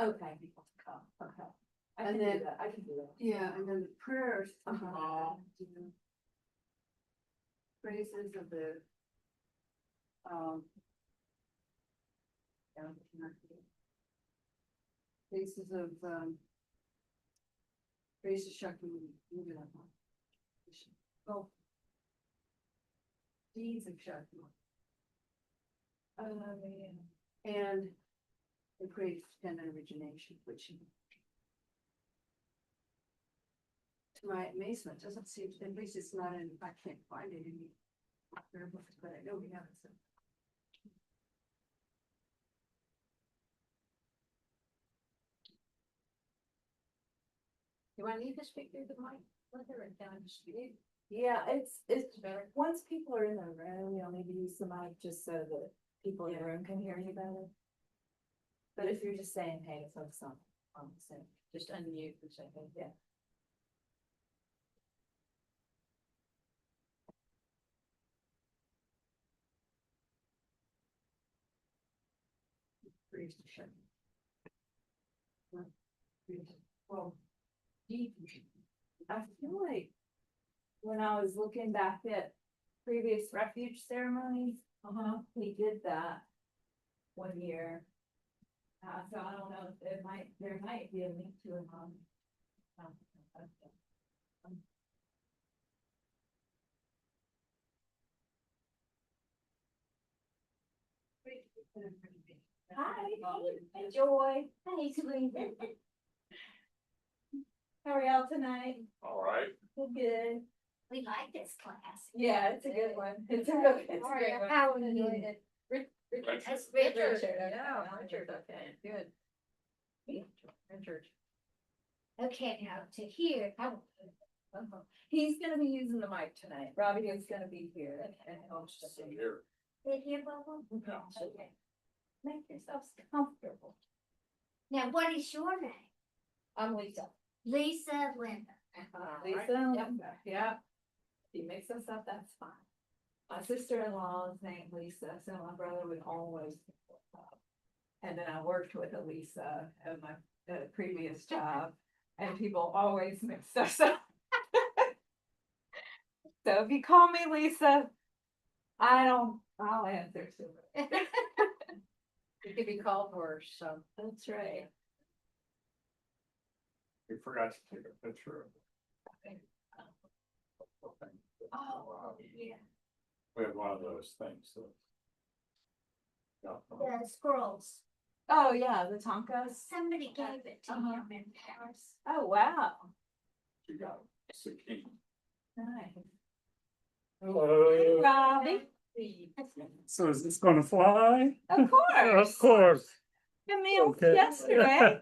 Okay. Okay. I And can then- do that. I can do that. Yeah, and then the prayers. Uh-huh. Praises of the. Praises of, praises Shakti. Oh. Deeds of Shakti. And the great extent and origination, which to my amazement, doesn't seem, at least it's not in, I can't find it in the books, but I know we have it. So. Do I need to speak through the mic? Yeah, it's better. Once people are in the room, maybe use the mic just so that people in the room can hear you better. But if you're just saying, hey, focus on the same, just unmute for a second, yeah. Well, I feel like when I was looking back at previous refuge ceremonies, we did that one year. So I don't know if there might be a link to it on. Hi, enjoy. Hey, Selena. How are y'all tonight? All right. Good. We like this class. Yeah, it's a good one. It's a great one. How enjoyed it. That's Richard. Yeah, Richard, okay, good. Richard. Okay, now to here. He's gonna be using the mic tonight. Robbie is gonna be here and he'll just Sit here. Sit here, Bubba? Okay. Make yourselves comfortable. Now, what is your name? I'm Lisa. Lisa Linda. Lisa, yeah. If he mixes us up, that's fine. My sister-in-law is named Lisa, so my brother would always. And then I worked with Elisa at my previous job, and people always mix us up. So if you call me Lisa, I'll answer to it. It could be called worse, so. That's right. We forgot to take a picture of it. Oh, yeah. We have one of those things. So. Yeah. The scrolls. Oh, yeah, the Tonkas. Somebody gave it to him in Paris. Oh, wow. You got zucchini. Nice. Hello. Robbie. So is this gonna fly? Of course. Of course. Camille, Okay. yesterday.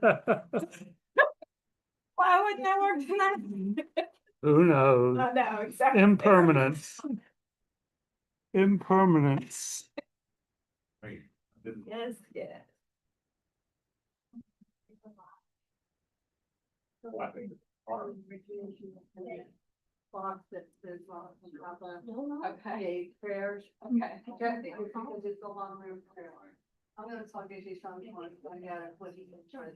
Why wouldn't I work tonight? Who knows? I know, exactly. Impermanence. Impermanence. Wait, I didn't. Yes, yes. Box that says, Okay. prayers. Okay. Because it's a long room prayer. I'm gonna talk to you something like, I got it, what he can try to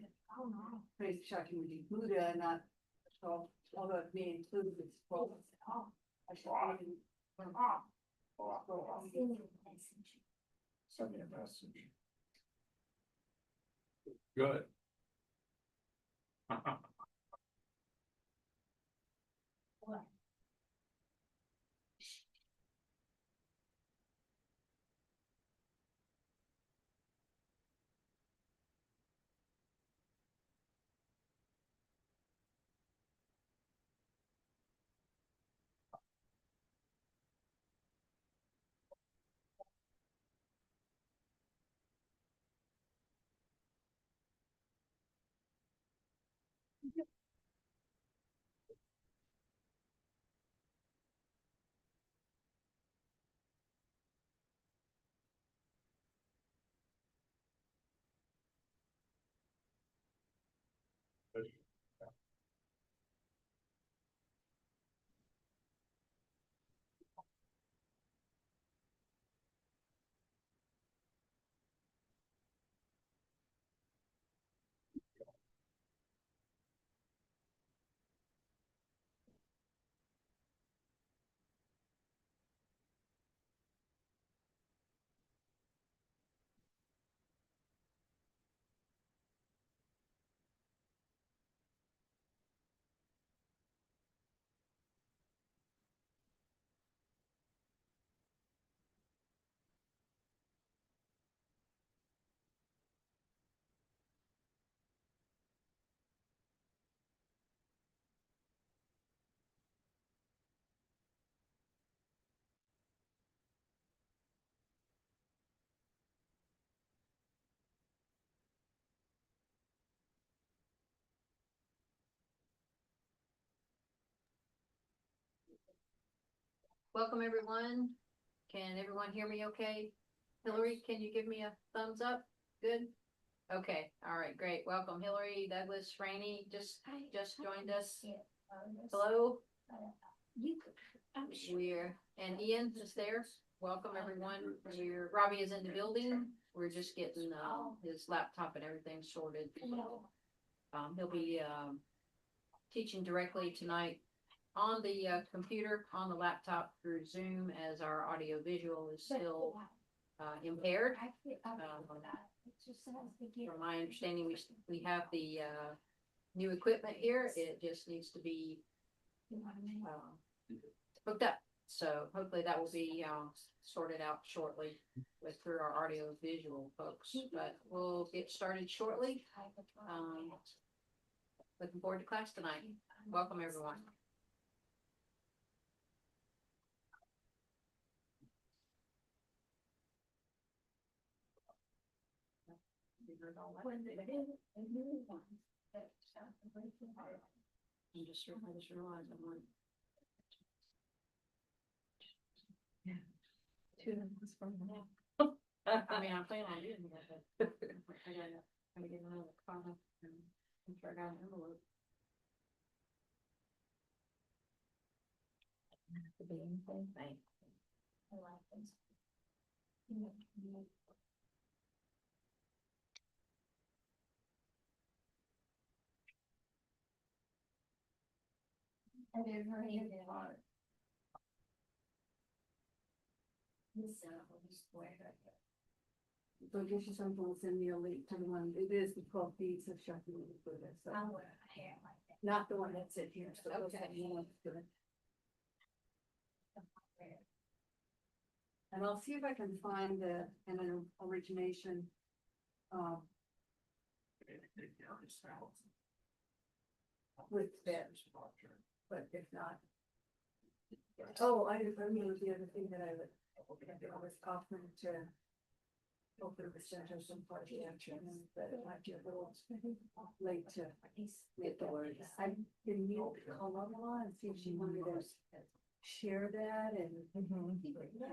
praise Shakti with the Buddha, not, so, although it may include this. I should read Send me a message. Good. welcome everyone. Can everyone hear me okay? Hillary, can you give me a thumbs up? Good? Okay, all right, great. Welcome Hillary, Douglas, Rainey, just joined us. Hello? And Ian is there. Welcome everyone. Robbie is in the building. We're just getting his laptop and everything sorted. He'll be teaching directly tonight on the computer, on the laptop through Zoom, as our audio visual is still impaired. From my understanding, we have the new equipment here. It just needs to be hooked up. So hopefully that will be sorted out shortly through our audio visual folks. But we'll get started shortly. Looking forward to class tonight. Welcome everyone. I just realized I'm on. I mean, I'm planning on doing that, but I gotta get another copy and make sure I got an envelope. The being thing, thanks. I like this. I didn't really get it hard. So I guess you something will send me a link to the one, it is the 12 feet of Sheffield Buddha, so. Not the one that's in here, so. Okay. And I'll see if I can find an origination, with that, but if not. Oh, I remember the other thing that I was offering to open the center some part of the afternoon, but it might be a little late to get the words. I didn't need to call Lola and see if she wanted to share that, and I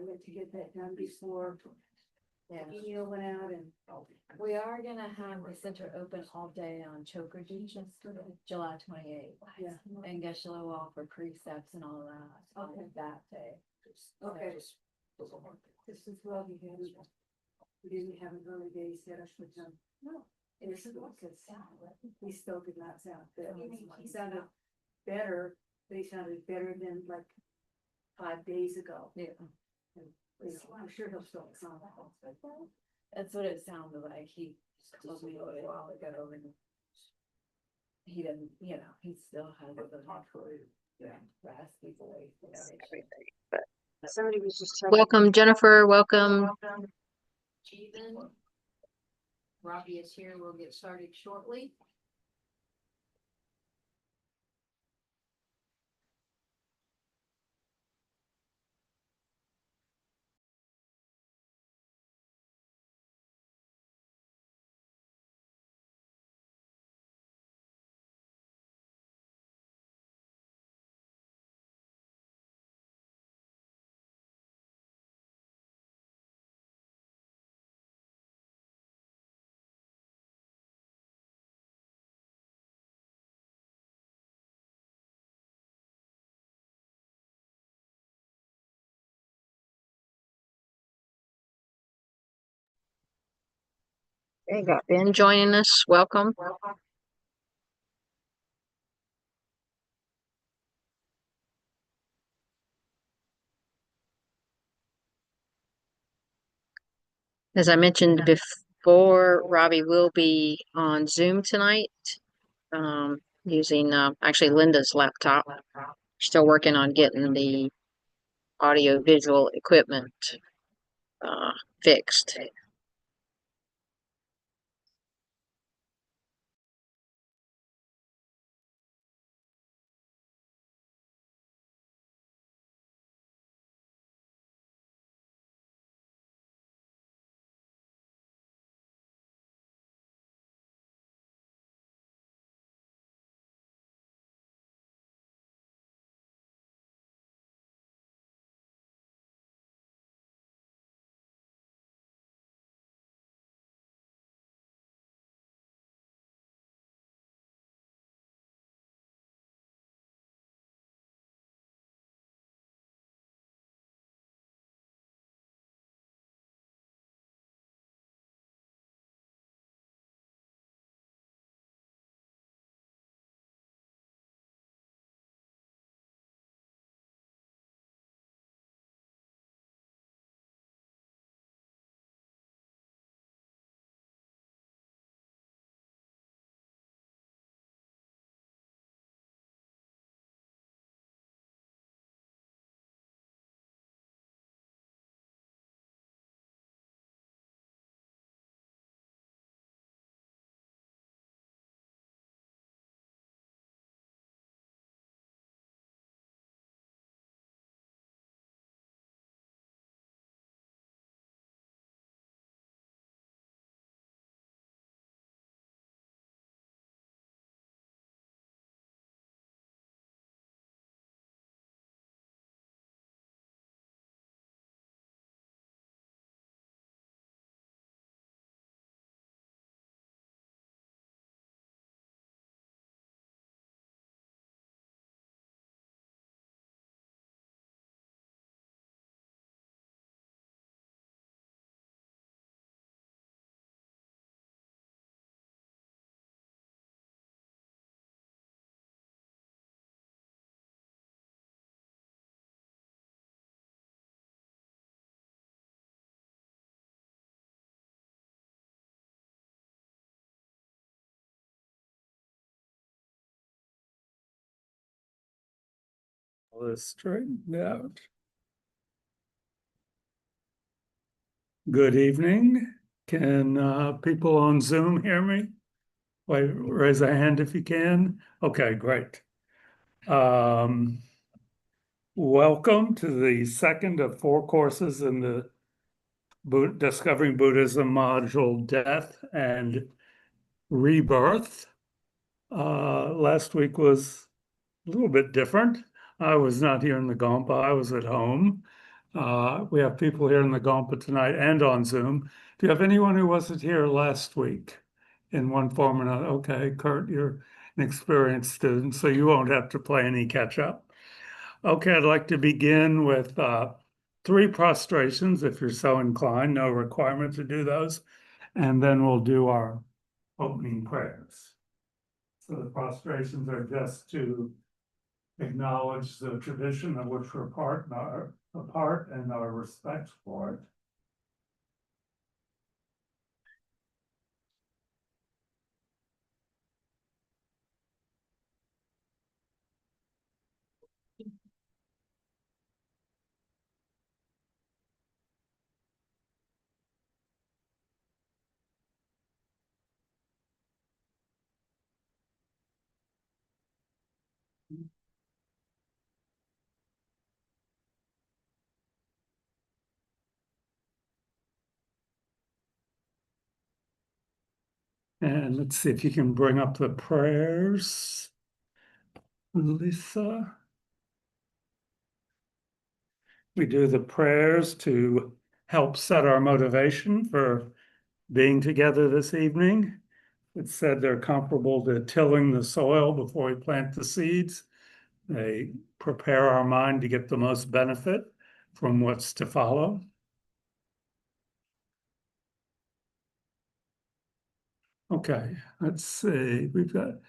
meant to get that done before the email went out, and We are gonna have the center open all day on Choker Beach, July 28th. yeah, And Geshe-la will offer precepts and all of that on Okay. that day. okay. This is well, we didn't have an early day set up with them. No. It's because he still did not sound good. He sounded better, but he sounded better than like 5 days ago. Yeah. I'm sure he'll still sound. That's what it sounded like. He told me a little while ago, and he didn't, he still has the raspy voice and everything. Somebody was just. Welcome Jennifer, welcome. Jeevan. Robbie is here. We'll get started shortly. Okay, got Ben joining us. Welcome. As I mentioned before, Robbie will be on Zoom tonight, using actually Linda's laptop. Still working on getting the audio visual equipment fixed. All this straightened out. Good evening. Can people on Zoom hear me? Wait, raise a hand if you can. Okay, great. Welcome to the second of 4 courses in the Discovering Buddhism module, Death and Rebirth. Last week was a little bit different. I was not here in the Kadampa, I was at home. We have people here in the Kadampa tonight and on Zoom. Do you have anyone who wasn't here last week in one form or another? Okay, Kurt, you're an experienced student, so you won't have to play any catch up. Okay, I'd like to begin with 3 prostrations, if you're so inclined, no requirement to do those. And then we'll do our opening prayers. So the prostrations are just to acknowledge the tradition of which we're part and our respect for it. And let's see if you can bring up the prayers, Lisa. We do the prayers to help set our motivation for being together this evening. It said they're comparable to tilling the soil before we plant the seeds. They prepare our mind to get the most benefit from what's to follow. Okay, let's see. We've got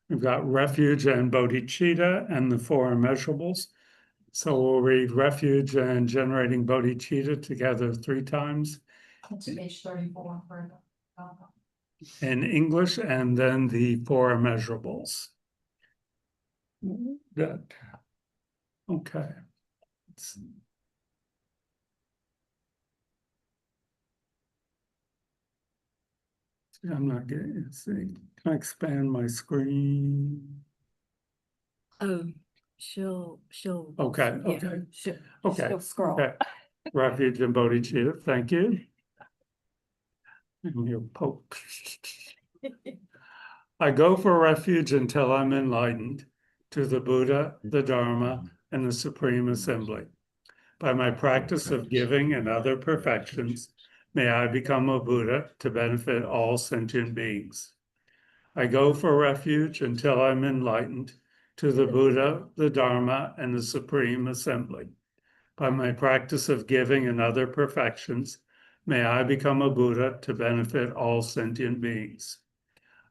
refuge and bodhicitta and the 4 immeasurables. So we'll read refuge and generating bodhicitta together 3 times. That's page 34 for In English, and then the 4 immeasurables. That, okay. I'm not getting it. See, can I expand my screen? She'll. Okay, yeah, okay. She'll scroll. Okay. Refuge and bodhicitta, thank you. And you poke. I go for refuge until I'm enlightened to the Buddha, the Dharma, and the Supreme Assembly. By my practice of giving and other perfections, may I become a Buddha to benefit all sentient beings. I go for refuge until I'm enlightened to the Buddha, the Dharma, and the Supreme Assembly. By my practice of giving and other perfections, may I become a Buddha to benefit all sentient beings.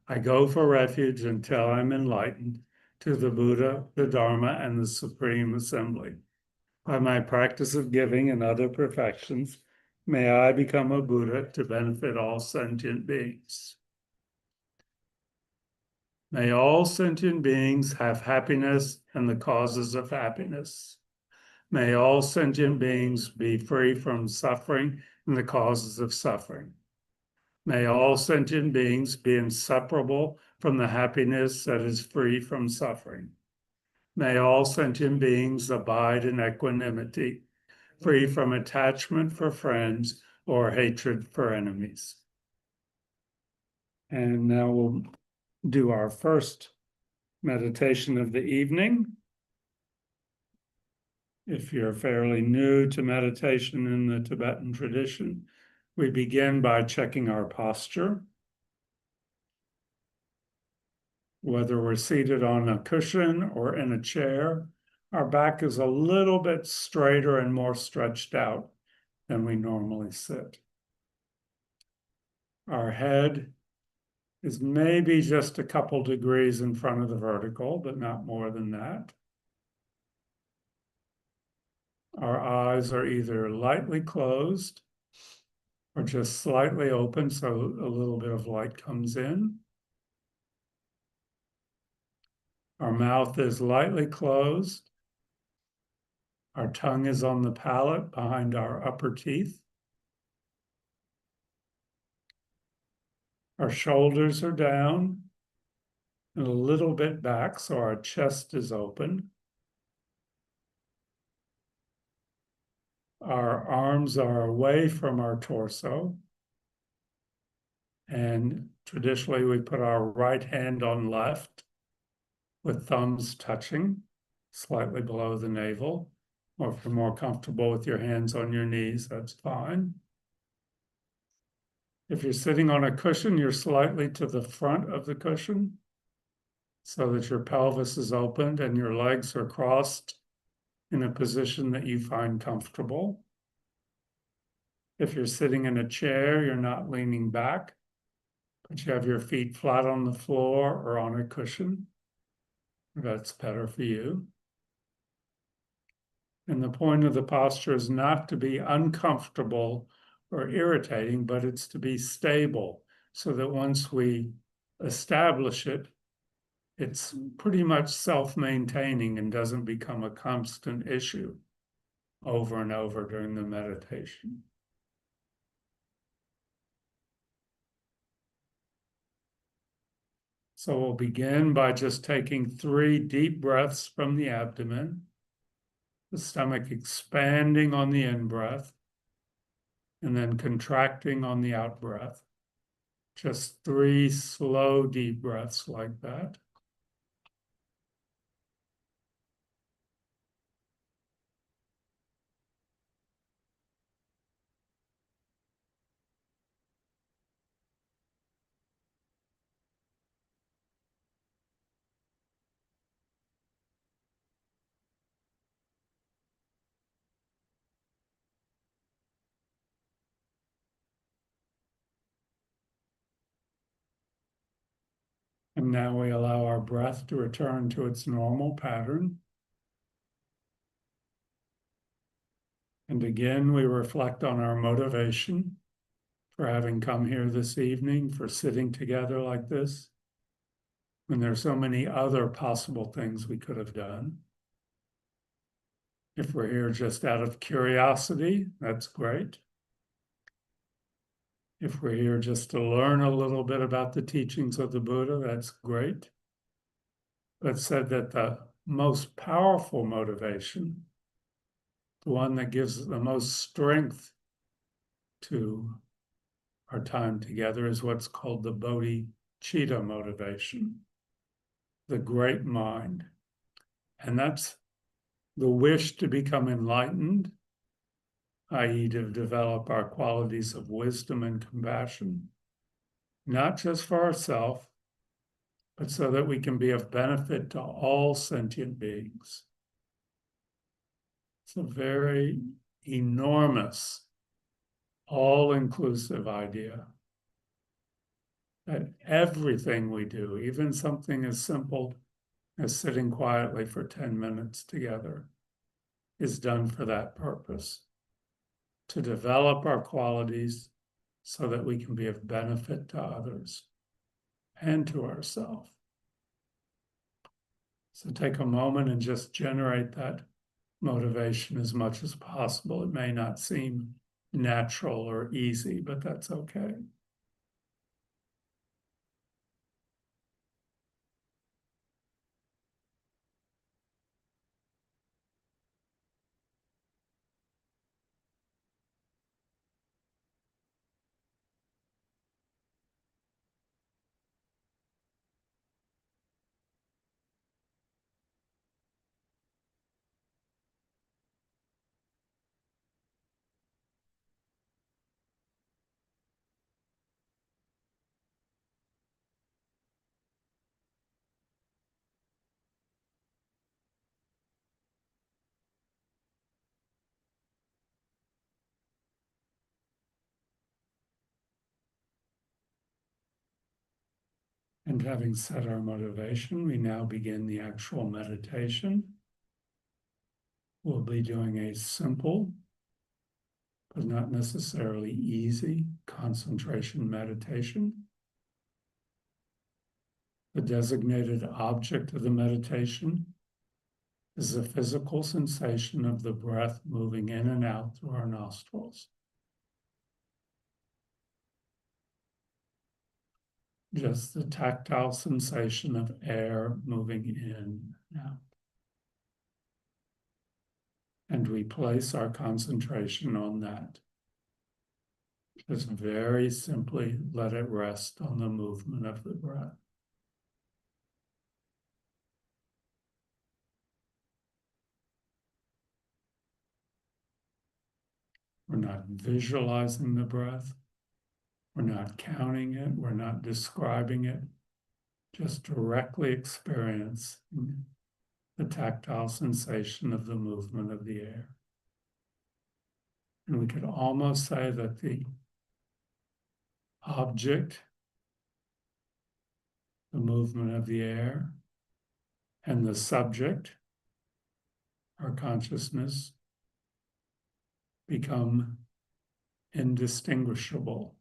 I go for refuge until I'm enlightened to the Buddha, the Dharma, and the Supreme Assembly. By my practice of giving and other perfections, may I become a Buddha to benefit all sentient beings. May all sentient beings have happiness and the causes of happiness. May all sentient beings be free from suffering and the causes of suffering. May all sentient beings be inseparable from the happiness that is free from suffering. May all sentient beings abide in equanimity, free from attachment for friends or hatred for enemies. And now we'll do our first meditation of the evening. If you're fairly new to meditation in the Tibetan tradition, we begin by checking our posture. Whether we're seated on a cushion or in a chair, our back is a little bit straighter and more stretched out than we normally sit. Our head is maybe just a couple degrees in front of the vertical, but not more than that. Our eyes are either lightly closed or just slightly open so a little bit of light comes in. Our mouth is lightly closed. Our tongue is on the palate behind our upper teeth. Our shoulders are down and a little bit back, so our chest is open. Our arms are away from our torso. And traditionally, we put our right hand on left with thumbs touching slightly below the navel. Or if you're more comfortable with your hands on your knees, that's fine. If you're sitting on a cushion, you're slightly to the front of the cushion so that your pelvis is opened and your legs are crossed in a position that you find comfortable. If you're sitting in a chair, you're not leaning back, but you have your feet flat on the floor or on a cushion. That's better for you. And the point of the posture is not to be uncomfortable or irritating, but it's to be stable so that once we establish it, it's pretty much self-maintaining and doesn't become a constant issue over and over during the meditation. So we'll begin by just taking 3 deep breaths from the abdomen, the stomach expanding on the in-breath, and then contracting on the out-breath. Just 3 slow, deep breaths like that. And now we allow our breath to return to its normal pattern. And again, we reflect on our motivation for having come here this evening, for sitting together like this, when there's so many other possible things we could have done. If we're here just out of curiosity, that's great. If we're here just to learn a little bit about the teachings of the Buddha, that's great. But said that the most powerful motivation, the one that gives the most strength to our time together, is what's called the bodhicitta motivation, the great mind. And that's the wish to become enlightened, i.e., to develop our qualities of wisdom and compassion, not just for ourselves, but so that we can be of benefit to all sentient beings. It's a very enormous, all-inclusive idea that everything we do, even something as simple as sitting quietly for 10 minutes together, is done for that purpose, to develop our qualities so that we can be of benefit to others and to ourselves. So take a moment and just generate that motivation as much as possible. It may not seem natural or easy, but that's okay. And having set our motivation, we now begin the actual meditation. We'll be doing a simple, but not necessarily easy, concentration meditation. The designated object of the meditation is the physical sensation of the breath moving in and out through our nostrils. Just the tactile sensation of air moving in and out. And we place our concentration on that. Just very simply let it rest on the movement of the breath. We're not visualizing the breath. We're not counting it. We're not describing it. Just directly experiencing the tactile sensation of the movement of the air. And we could almost say that the object, the movement of the air, and the subject, our consciousness, become indistinguishable.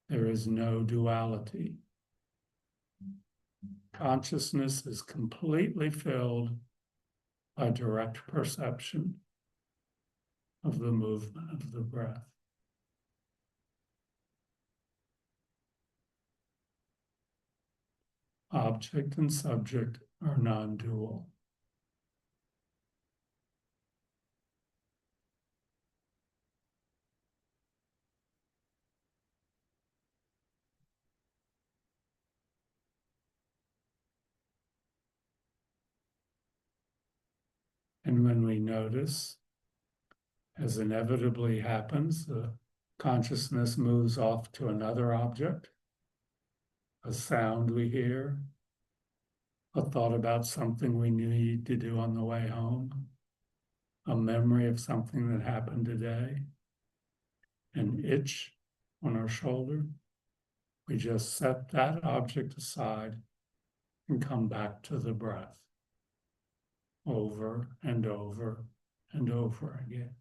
There is no duality. Consciousness is completely filled by direct perception of the movement of the breath. Object and subject are non-dual. And when we notice, as inevitably happens, the consciousness moves off to another object, a sound we hear, a thought about something we need to do on the way home, a memory of something that happened today, an itch on our shoulder. We just set that object aside and come back to the breath over and over and over again.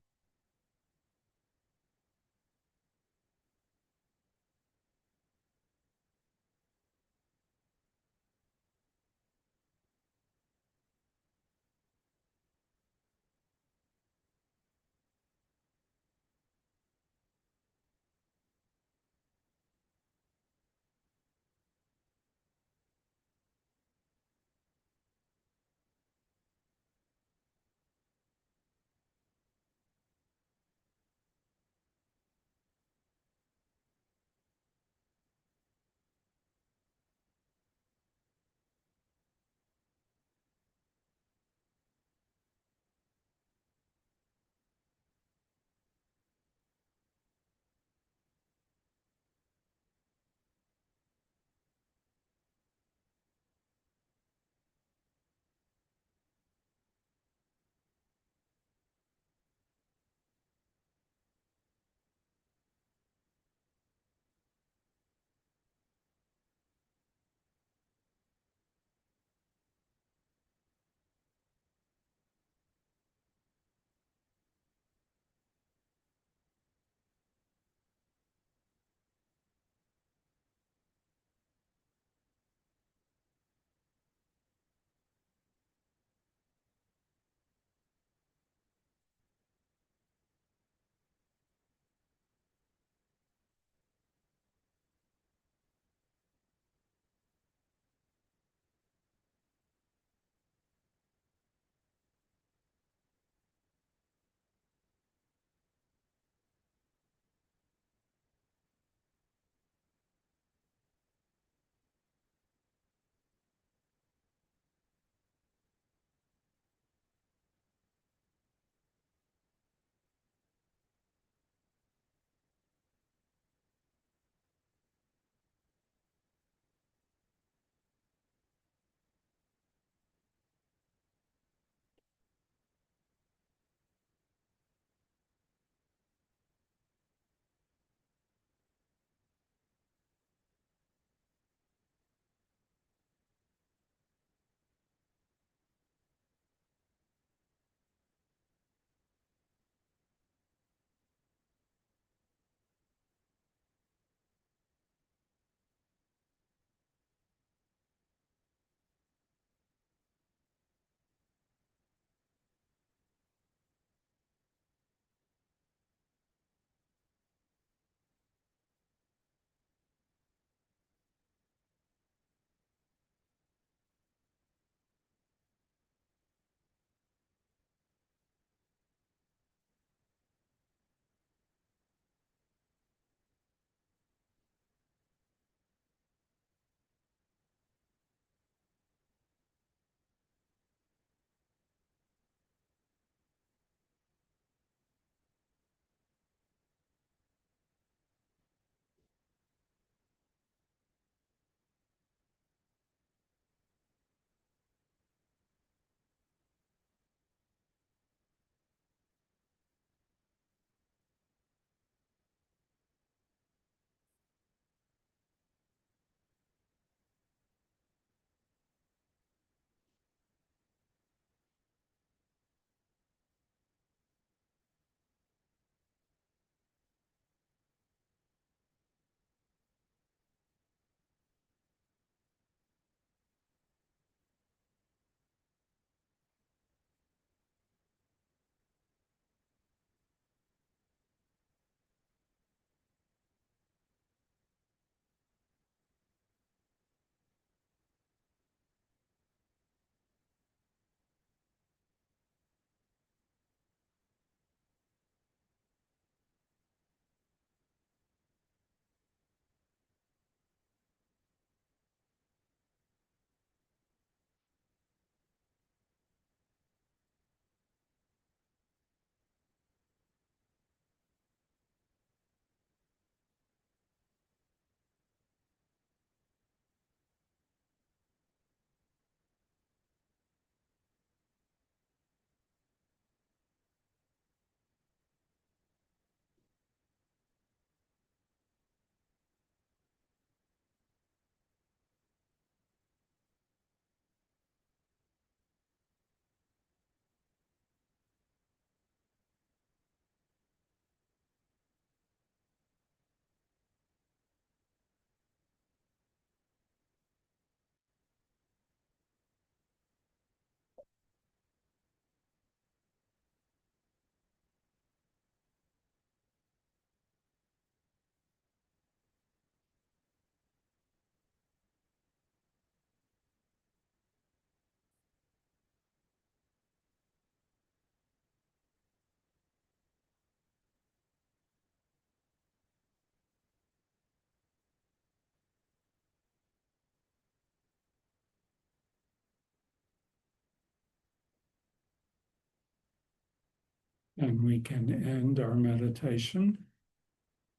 And we can end our meditation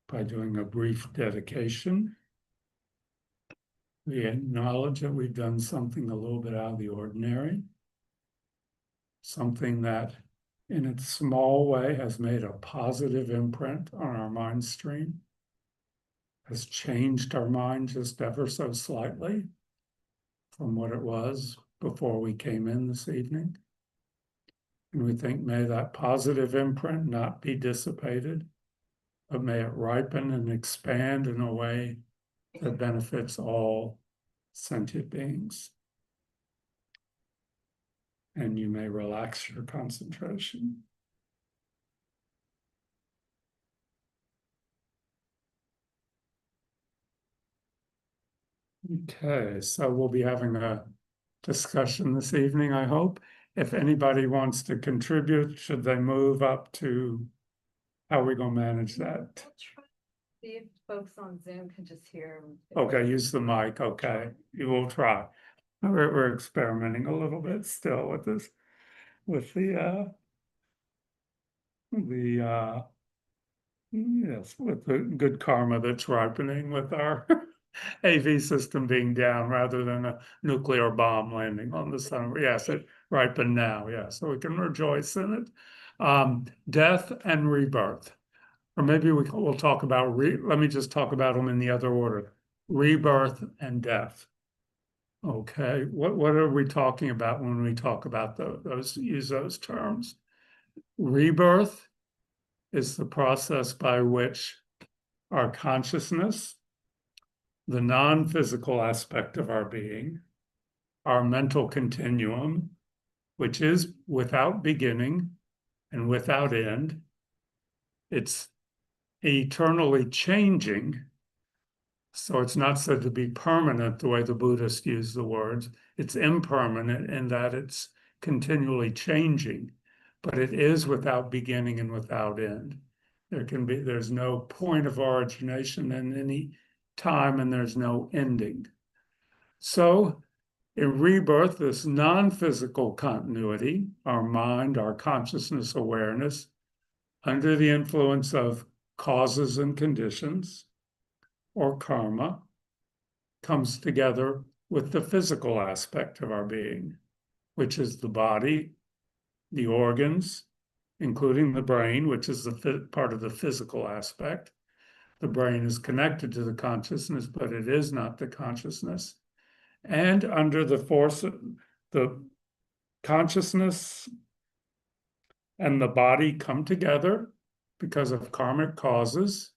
by doing a brief dedication. We acknowledge that we've done something a little bit out of the ordinary, something that in its small way has made a positive imprint on our mind stream, has changed our mind just ever so slightly from what it was before we came in this evening. And we think, may that positive imprint not be dissipated, but may it ripen and expand in a way that benefits all sentient beings. And you may relax your concentration. Okay, so we'll be having a discussion this evening, I hope. If anybody wants to contribute, should they move up to, how are we going to manage that? See if folks on Zoom can just hear. Okay, use the mic, okay, you will try. We're experimenting a little bit still with this, with yes, with the good karma that's ripening with our AV system being down rather than a nuclear bomb landing on the sun. Yes, it ripened now, yeah, so we can rejoice in it. Death and rebirth. Or maybe we'll talk about, let me just talk about them in the other order. Rebirth and death. Okay, what are we talking about when we talk about use those terms? Rebirth is the process by which our consciousness, the non-physical aspect of our being, our mental continuum, which is without beginning and without end, it's eternally changing. So it's not said to be permanent the way the Buddhists use the words. It's impermanent in that it's continually changing, but it is without beginning and without end. There's no point of origination in any time, and there's no ending. So in rebirth, this non-physical continuity, our mind, our consciousness awareness, under the influence of causes and conditions, or karma, comes together with the physical aspect of our being, which is the body, the organs, including the brain, which is the part of the physical aspect. The brain is connected to the consciousness, but it is not the consciousness. And under the force of the consciousness and the body come together because of karmic causes,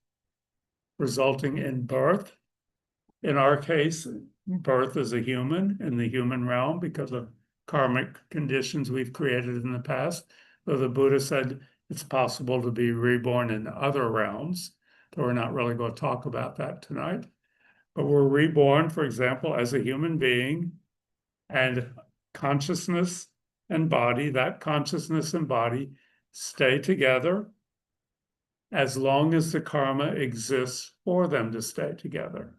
resulting in birth. In our case, birth as a human in the human realm because of karmic conditions we've created in the past. Though the Buddha said it's possible to be reborn in other realms, but we're not really going to talk about that tonight. But we're reborn, for example, as a human being, and consciousness and body, that consciousness and body stay together as long as the karma exists for them to stay together.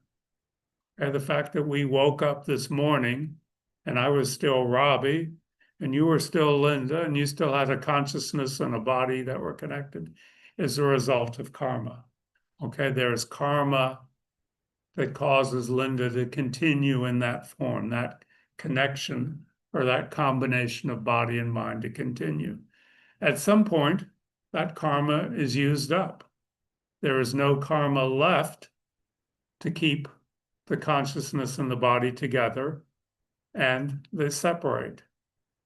And the fact that we woke up this morning and I was still Robbie and you were still Linda and you still had a consciousness and a body that were connected is a result of karma. Okay, there's karma that causes Linda to continue in that form, that connection or that combination of body and mind to continue. At some point, that karma is used up. There is no karma left to keep the consciousness and the body together, and they separate.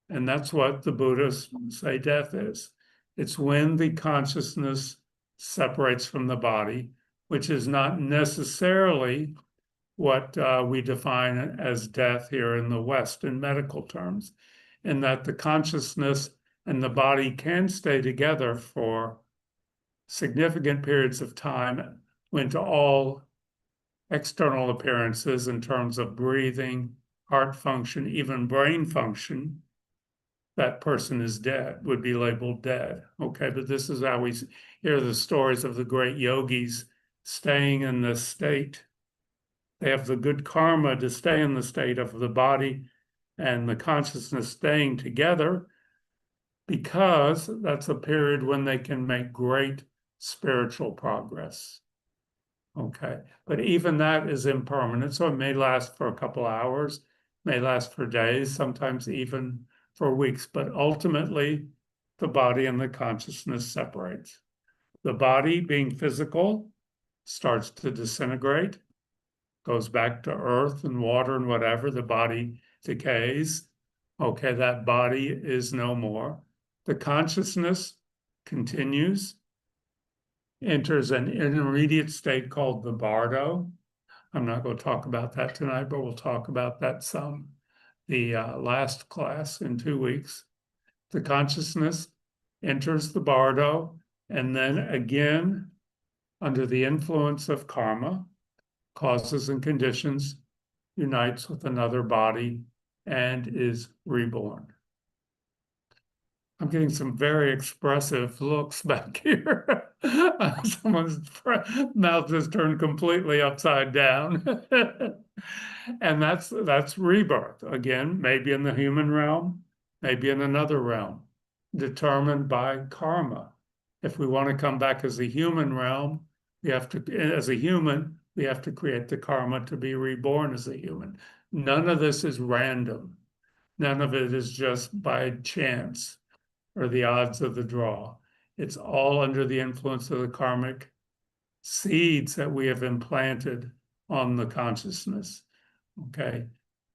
And that's what the Buddhists say death is. It's when the consciousness separates from the body, which is not necessarily what we define as death here in the West in medical terms, in that the consciousness and the body can stay together for significant periods of time when to all external appearances in terms of breathing, heart function, even brain function, that person is dead, would be labeled dead. Okay, but this is how we hear the stories of the great yogis staying in this state. They have the good karma to stay in the state of the body and the consciousness staying together because that's a period when they can make great spiritual progress. Okay, but even that is impermanent, so it may last for a couple hours, may last for days, sometimes even for weeks, but ultimately the body and the consciousness separates. The body, being physical, starts to disintegrate, goes back to earth and water and whatever, the body decays. Okay, that body is no more. The consciousness continues, enters an intermediate state called the bardo. I'm not going to talk about that tonight, but we'll talk about that some the last class in 2 weeks. The consciousness enters the bardo, and then again, under the influence of karma, causes and conditions, unites with another body and is reborn. I'm getting some very expressive looks back here. Someone's mouth just turned completely upside down. And that's rebirth. Again, maybe in the human realm, maybe in another realm, determined by karma. If we want to come back as a human realm, we have to, as a human, we have to create the karma to be reborn as a human. None of this is random. None of it is just by chance or the odds of the draw. It's all under the influence of the karmic seeds that we have implanted on the consciousness. Okay.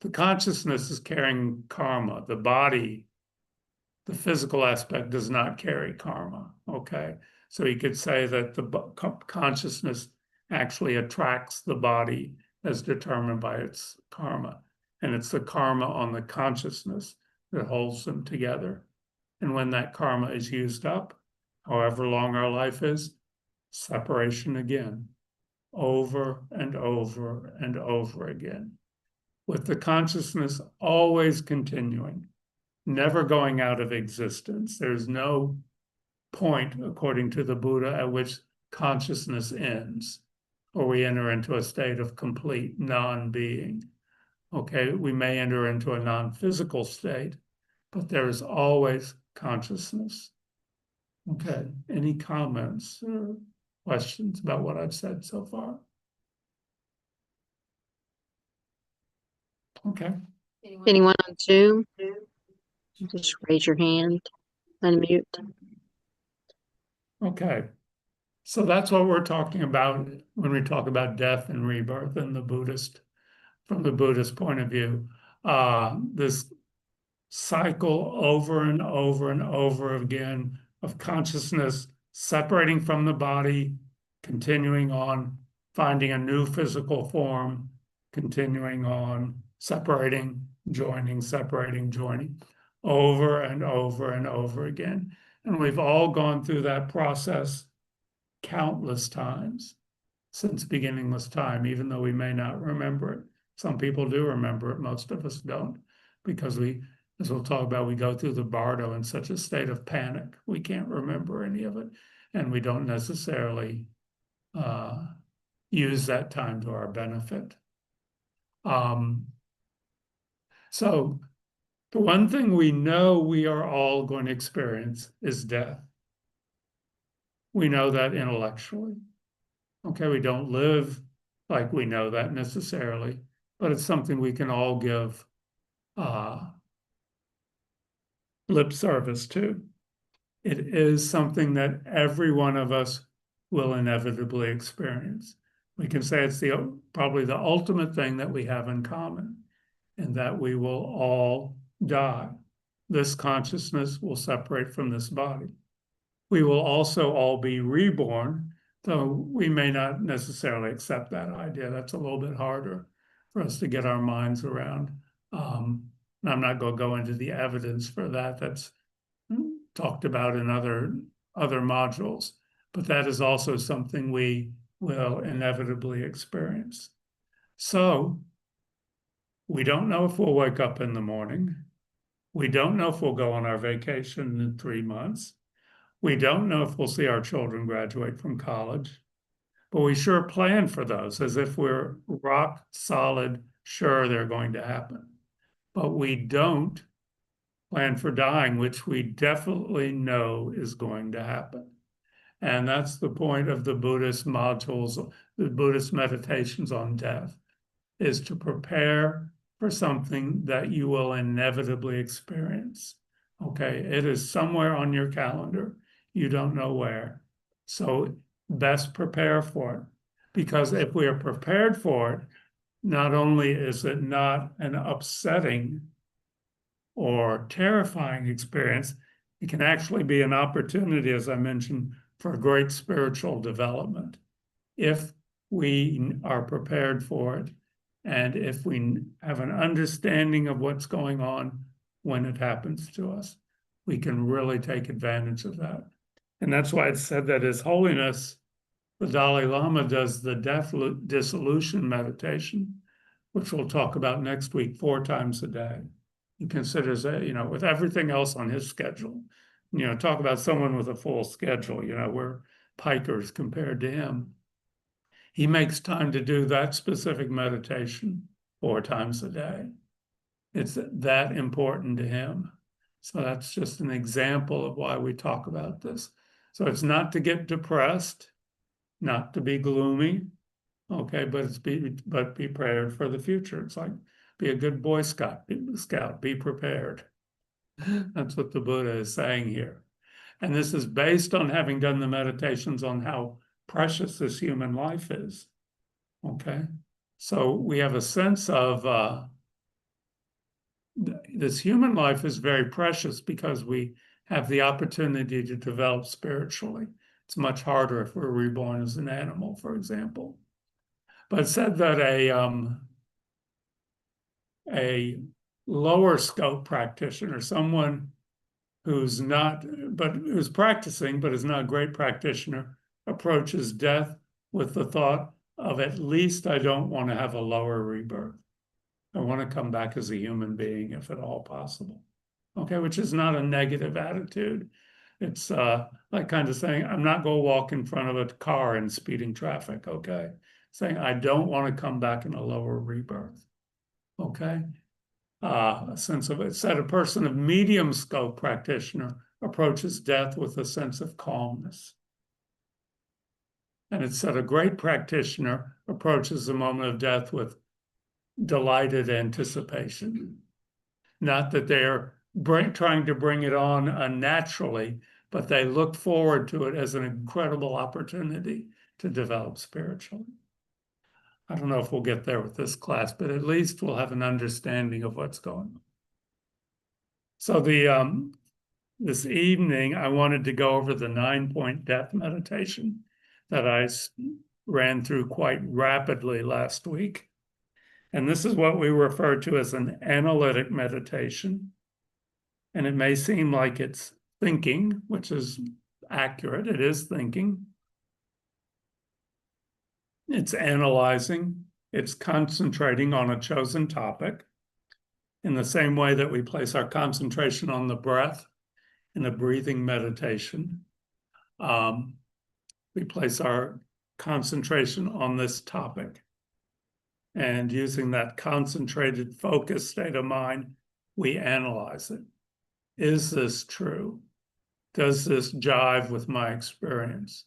The consciousness is carrying karma. The body, the physical aspect, does not carry karma. Okay. So you could say that the consciousness actually attracts the body as determined by its karma. And it's the karma on the consciousness that holds them together. And when that karma is used up, however long our life is, separation again, over and over and over again, with the consciousness always continuing, never going out of existence. There's no point, according to the Buddha, at which consciousness ends, or we enter into a state of complete non-being. Okay, we may enter into a non-physical state, but there is always consciousness. Okay, any comments or questions about what I've said so far? Okay. Anyone on Zoom? Just raise your hand, unmute. Okay. So that's what we're talking about when we talk about death and rebirth in the Buddhist, from the Buddhist point of view. This cycle over and over and over again of consciousness separating from the body, continuing on, finding a new physical form, continuing on, separating, joining, separating, joining, over and over and over again. And we've all gone through that process countless times since beginningless time, even though we may not remember it. Some people do remember it, most of us don't, because we, as we'll talk about, we go through the bardo in such a state of panic. We can't remember any of it, and we don't necessarily use that time to our benefit. So the one thing we know we are all going to experience is death. We know that intellectually. Okay, we don't live like we know that necessarily, but it's something we can all give lip service to. It is something that every one of us will inevitably experience. We can say it's probably the ultimate thing that we have in common, and that we will all die. This consciousness will separate from this body. We will also all be reborn, though we may not necessarily accept that idea. That's a little bit harder for us to get our minds around. I'm not going to go into the evidence for that. That's talked about in other modules, but that is also something we will inevitably experience. So we don't know if we'll wake up in the morning. We don't know if we'll go on our vacation in 3 months. We don't know if we'll see our children graduate from college, but we sure plan for those as if we're rock solid sure they're going to happen. But we don't plan for dying, which we definitely know is going to happen. And that's the point of the Buddhist modules, the Buddhist meditations on death, is to prepare for something that you will inevitably experience. Okay, it is somewhere on your calendar. You don't know where. So best prepare for it. Because if we are prepared for it, not only is it not an upsetting or terrifying experience, it can actually be an opportunity, as I mentioned, for great spiritual development if we are prepared for it and if we have an understanding of what's going on when it happens to us. We can really take advantage of that. And that's why it said that His Holiness, the Dalai Lama, does the death dissolution meditation, which we'll talk about next week, 4 times a day. He considers that, with everything else on his schedule, talk about someone with a full schedule, we're pikers compared to him. He makes time to do that specific meditation 4 times a day. It's that important to him. So that's just an example of why we talk about this. So it's not to get depressed, not to be gloomy, okay, but be prepared for the future. It's like be a good Boy Scout, be prepared. That's what the Buddha is saying here. And this is based on having done the meditations on how precious this human life is. Okay, so we have a sense of this human life is very precious because we have the opportunity to develop spiritually. It's much harder if we're reborn as an animal, for example. But it said that a lower scope practitioner, someone who's practicing but is not a great practitioner, approaches death with the thought of, at least I don't want to have a lower rebirth. I want to come back as a human being if at all possible. Okay, which is not a negative attitude. It's like kind of saying, I'm not going to walk in front of a car in speeding traffic, okay? Saying, I don't want to come back in a lower rebirth, okay? A sense of it. Said a person of medium scope practitioner approaches death with a sense of calmness. And it said a great practitioner approaches the moment of death with delighted anticipation. Not that they're trying to bring it on unnaturally, but they look forward to it as an incredible opportunity to develop spiritually. I don't know if we'll get there with this class, but at least we'll have an understanding of what's going on. So this evening, I wanted to go over the 9-point death meditation that I ran through quite rapidly last week. And this is what we refer to as an analytic meditation. And it may seem like it's thinking, which is accurate. It is thinking. It's analyzing. It's concentrating on a chosen topic in the same way that we place our concentration on the breath in a breathing meditation. We place our concentration on this topic. And using that concentrated, focused state of mind, we analyze it. Is this true? Does this jive with my experience?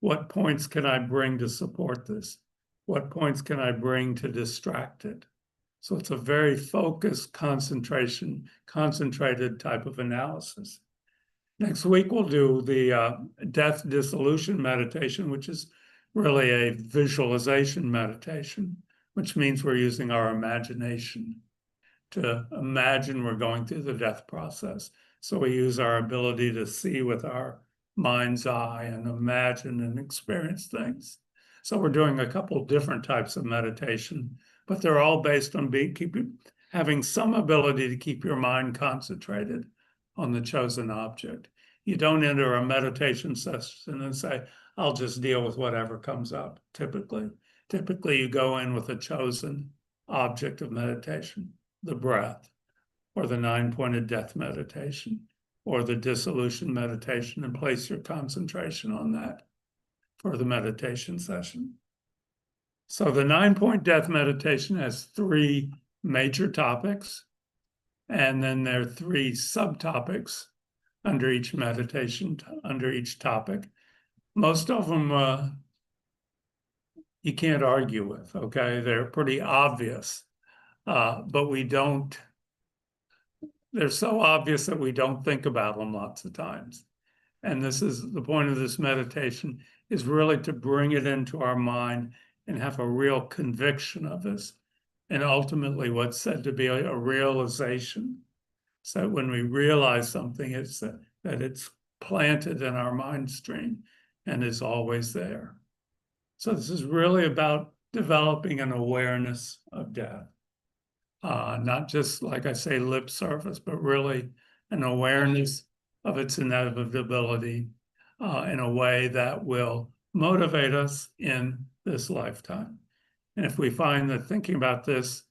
What points can I bring to support this? What points can I bring to distract it? So it's a very focused concentrated type of analysis. Next week, we'll do the death dissolution meditation, which is really a visualization meditation, which means we're using our imagination to imagine we're going through the death process. So we use our ability to see with our mind's eye and imagine and experience things. So we're doing a couple different types of meditation, but they're all based on having some ability to keep your mind concentrated on the chosen object. You don't enter a meditation session and say, I'll just deal with whatever comes up, typically. Typically, you go in with a chosen object of meditation, the breath, or the 9-pointed death meditation, or the dissolution meditation, and place your concentration on that for the meditation session. So the 9-point death meditation has 3 major topics. And then there are 3 subtopics under each meditation, under each topic. Most of them you can't argue with, okay? They're pretty obvious, but they're so obvious that we don't think about them lots of times. And this is the point of this meditation, is really to bring it into our mind and have a real conviction of this. And ultimately what's said to be a realization. So when we realize something, it's that it's planted in our mind stream and is always there. So this is really about developing an awareness of death. Not just, like I say, lip service, but really an awareness of its inevitability in a way that will motivate us in this lifetime. And if we find that thinking about this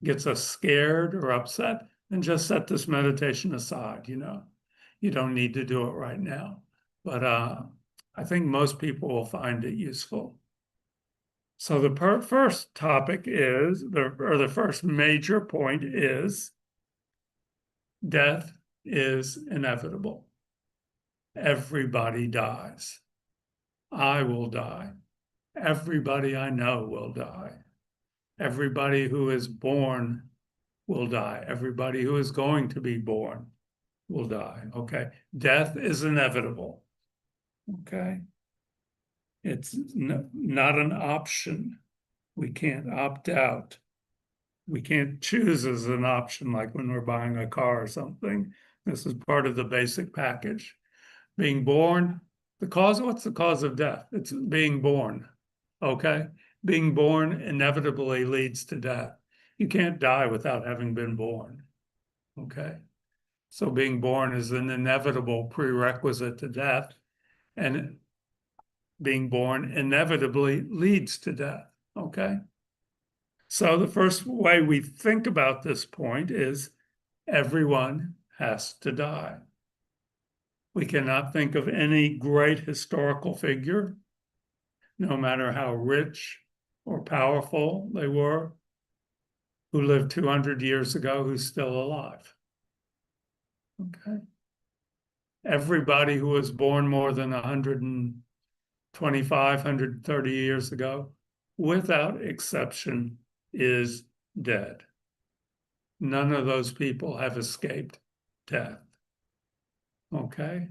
gets us scared or upset, then just set this meditation aside, You don't need to do it right now. But I think most people will find it useful. So the first topic is, the first major point is, death is inevitable. Everybody dies. I will die. Everybody I know will die. Everybody who is born will die. Everybody who is going to be born will die, okay? Death is inevitable, okay? It's not an option. We can't opt out. We can't choose as an option, like when we're buying a car or something. This is part of the basic package. Being born, what's the cause of death? It's being born, okay? Being born inevitably leads to death. You can't die without having been born, okay? So being born is an inevitable prerequisite to death, and being born inevitably leads to death, okay? So the first way we think about this point is everyone has to die. We cannot think of any great historical figure, no matter how rich or powerful they were, who lived 200 years ago, who's still alive. Okay. Everybody who was born more than 125, 130 years ago, without exception, is dead. None of those people have escaped death. Okay?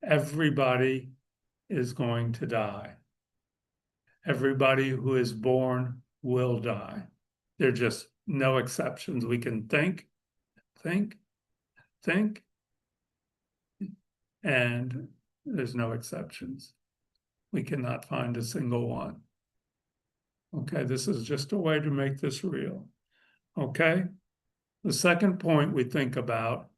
Everybody is going to die. Everybody who is born will die. There are just no exceptions. We can think, and there's no exceptions. We cannot find a single one. Okay, this is just a way to make this real. Okay? The second point we think about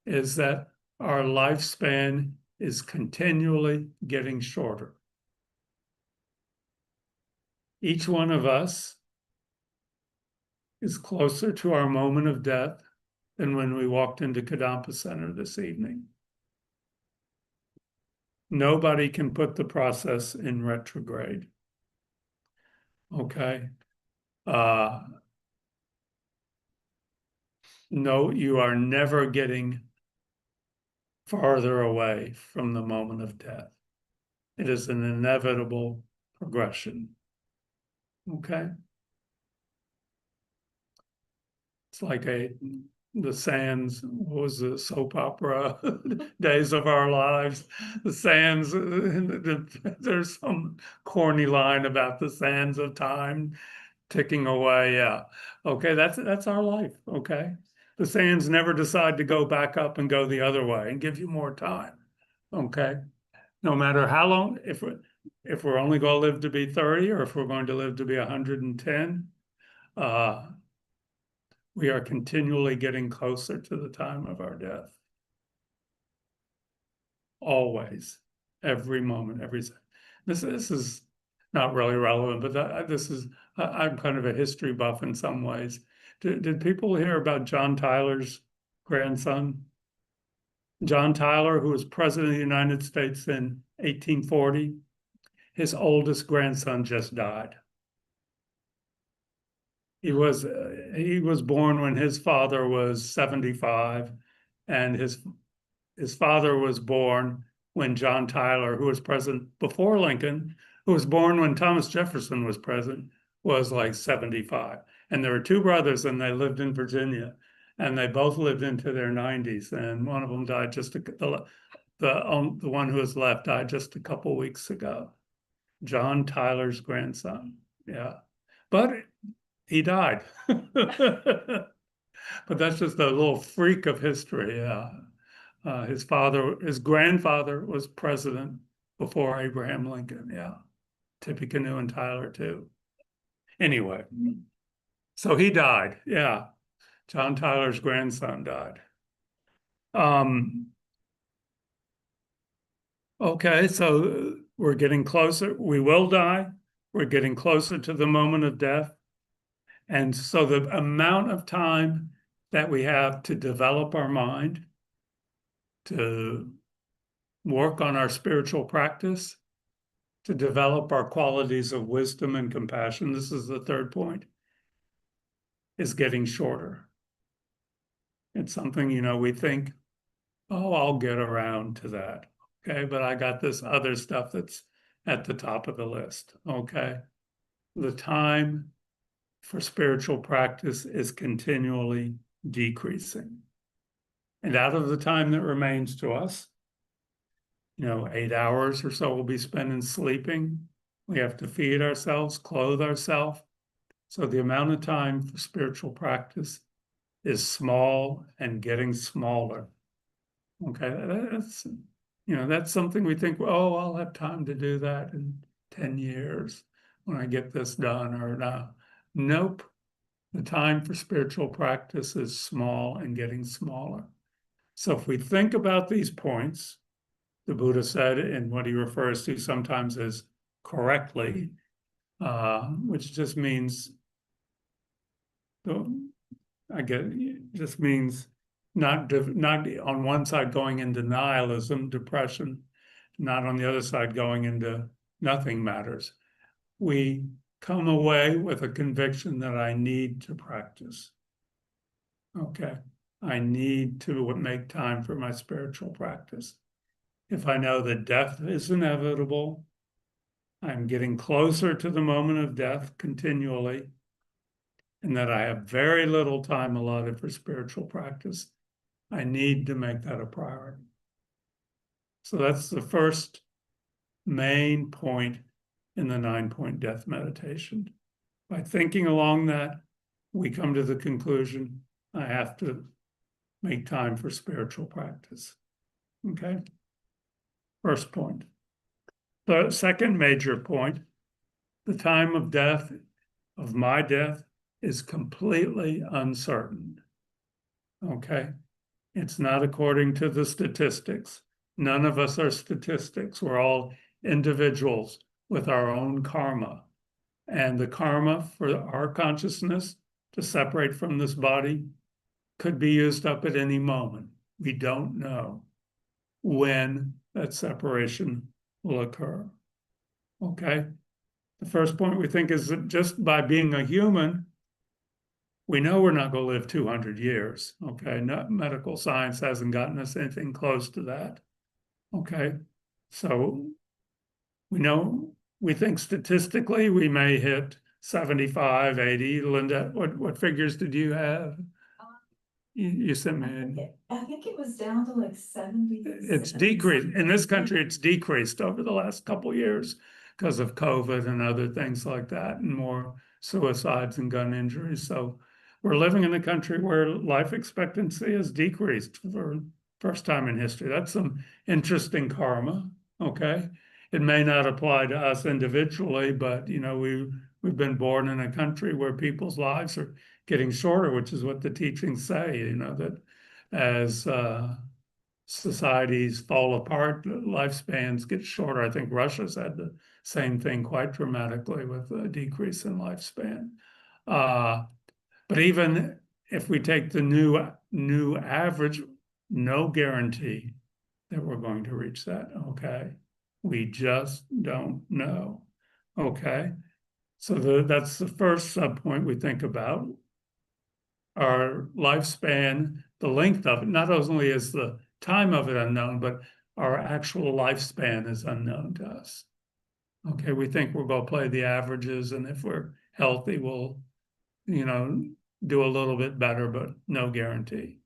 is that our lifespan is continually getting shorter. Each one of us is closer to our moment of death than when we walked into Kadampa Center this evening. Nobody can put the process in retrograde. Okay? No, you are never getting farther away from the moment of death. It is an inevitable progression. Okay? It's like the Sands, what was the soap opera, Days of Our Lives, the sands, there's some corny line about the sands of time ticking away. Yeah. Okay, that's our life. Okay. The sands never decide to go back up and go the other way and give you more time. Okay. No matter how long, if we're only going to live to be 30 or if we're going to live to be 110, we are continually getting closer to the time of our death. Always, every moment, every second. This is not really relevant, but I'm kind of a history buff in some ways. Did people hear about John Tyler's grandson? John Tyler, who was president of the United States in 1840, his oldest grandson just died. He was born when his father was 75, and his father was born when John Tyler, who was president before Lincoln, who was born when Thomas Jefferson was president, was like 75. And there were two brothers, and they lived in Virginia, and they both lived into their 90s. And one of them died the one who was left died just a couple weeks ago. John Tyler's grandson. Yeah, but he died. But that's just a little freak of history. Yeah. His grandfather was president before Abraham Lincoln. Yeah. Tippecanoe and Tyler too. Anyway, so he died. Yeah. John Tyler's grandson died. Okay, so we're getting closer. We will die. We're getting closer to the moment of death. And so the amount of time that we have to develop our mind, to work on our spiritual practice, to develop our qualities of wisdom and compassion, this is the third point, is getting shorter. It's something, we think, oh, I'll get around to that. Okay, but I got this other stuff that's at the top of the list. Okay, the time for spiritual practice is continually decreasing. And out of the time that remains to us, 8 hours or so will be spent in sleeping. We have to feed ourselves, clothe ourselves. So the amount of time for spiritual practice is small and getting smaller. Okay, that's something we think, oh, I'll have time to do that in 10 years when I get this done, or no. Nope. The time for spiritual practice is small and getting smaller. So if we think about these points, the Buddha said in what he refers to sometimes as correctly, which just means, just means not on one side going into nihilism, depression, not on the other side going into nothing matters. We come away with a conviction that I need to practice. Okay, I need to make time for my spiritual practice. If I know that death is inevitable, I'm getting closer to the moment of death continually, and that I have very little time allotted for spiritual practice, I need to make that a priority. So that's the first main point in the 9-point death meditation. By thinking along that, we come to the conclusion, I have to make time for spiritual practice. Okay? First point. The second major point, the time of death, of my death, is completely uncertain. Okay? It's not according to the statistics. None of us are statistics. We're all individuals with our own karma. And the karma for our consciousness to separate from this body could be used up at any moment. We don't know when that separation will occur. Okay? The first point we think is that just by being a human, we know we're not going to live 200 years. Okay? Medical science hasn't gotten us anything close to that. Okay? So we think statistically we may hit 75, 80. Linda, what figures did you have? You sent me. I think it was down to like 70. It's decreased. In this country, it's decreased over the last couple of years because of COVID and other things like that, and more suicides and gun injuries. So we're living in a country where life expectancy has decreased for first time in history. That's some interesting karma. Okay. It may not apply to us individually, but we've been born in a country where people's lives are getting shorter, which is what the teachings say, that as societies fall apart, lifespans get shorter. I think Russia's had the same thing quite dramatically with a decrease in lifespan. But even if we take the new average, no guarantee that we're going to reach that. Okay. We just don't know. Okay. So that's the first subpoint we think about. Our lifespan, the length of it, not only is the time of it unknown, but our actual lifespan is unknown to us. Okay, we think we'll go play the averages, and if we're healthy, we'll, do a little bit better, but no guarantee.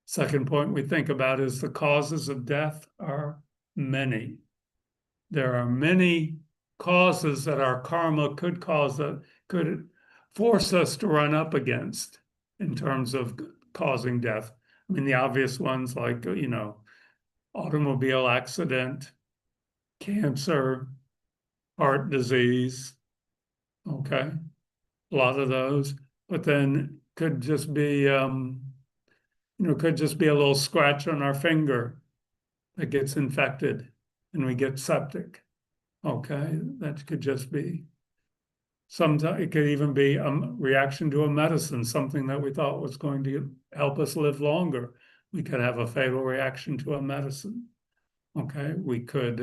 Second point we think about is the causes of death are many. There are many causes that our karma could could force us to run up against in terms of causing death. I mean, the obvious ones like, automobile accident, cancer, heart disease, okay, a lot of those, but then could just be, could just be a little scratch on our finger that gets infected and we get septic. Okay, that could just be. Sometimes it could even be a reaction to a medicine, something that we thought was going to help us live longer. We could have a fatal reaction to a medicine. Okay, we could,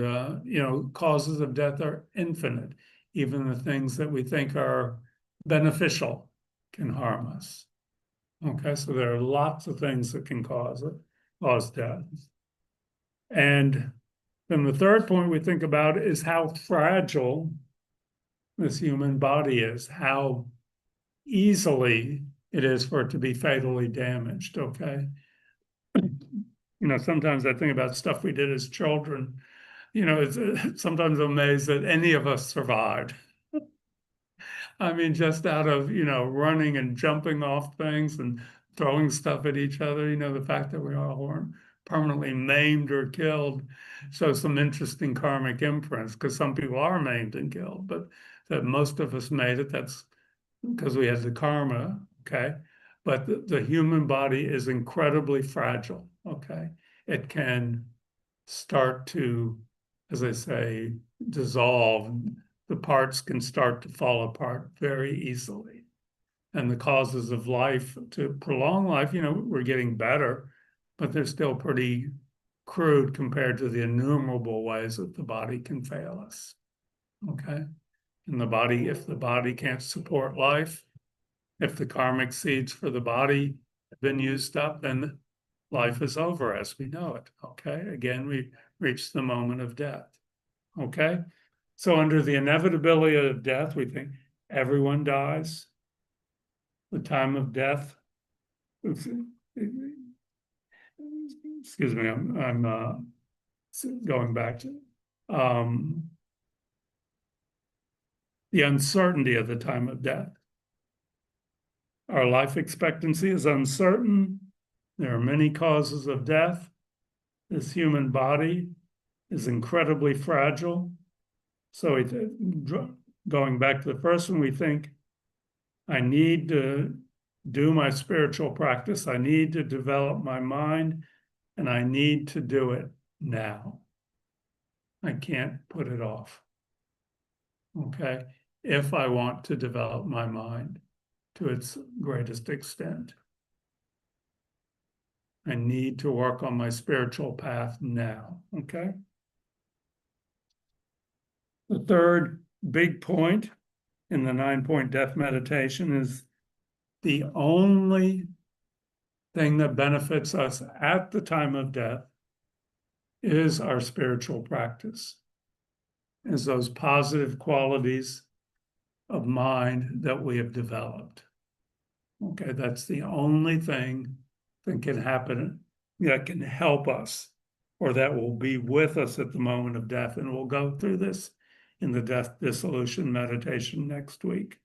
causes of death are infinite. Even the things that we think are beneficial can harm us. Okay, so there are lots of things that can cause death. And then the third point we think about is how fragile this human body is, how easily it is for it to be fatally damaged, okay? Sometimes I think about stuff we did as children, it's sometimes amazed that any of us survived. I mean, just out of, running and jumping off things and throwing stuff at each other, the fact that we all weren't permanently maimed or killed shows some interesting karmic imprints, because some people are maimed and killed, but that most of us made it, that's because we had the karma, okay? But the human body is incredibly fragile, okay? It can start to, as I say, dissolve. The parts can start to fall apart very easily. And the causes of life, to prolong life, we're getting better, but they're still pretty crude compared to the innumerable ways that the body can fail us. Okay? And if the body can't support life, if the karmic seeds for the body have been used up, then life is over as we know it. Okay? Again, we reach the moment of death. Okay? So under the inevitability of death, we think everyone dies. The time of death, excuse me, I'm going back to the uncertainty of the time of death. Our life expectancy is uncertain. There are many causes of death. This human body is incredibly fragile. So going back to the first one, we think, I need to do my spiritual practice. I need to develop my mind, and I need to do it now. I can't put it off. Okay? If I want to develop my mind to its greatest extent, I need to work on my spiritual path now. Okay? The third big point in the 9-point death meditation is the only thing that benefits us at the time of death is our spiritual practice, is those positive qualities of mind that we have developed. Okay, that's the only thing that can happen, that can help us, or that will be with us at the moment of death. And we'll go through this in the death dissolution meditation next week.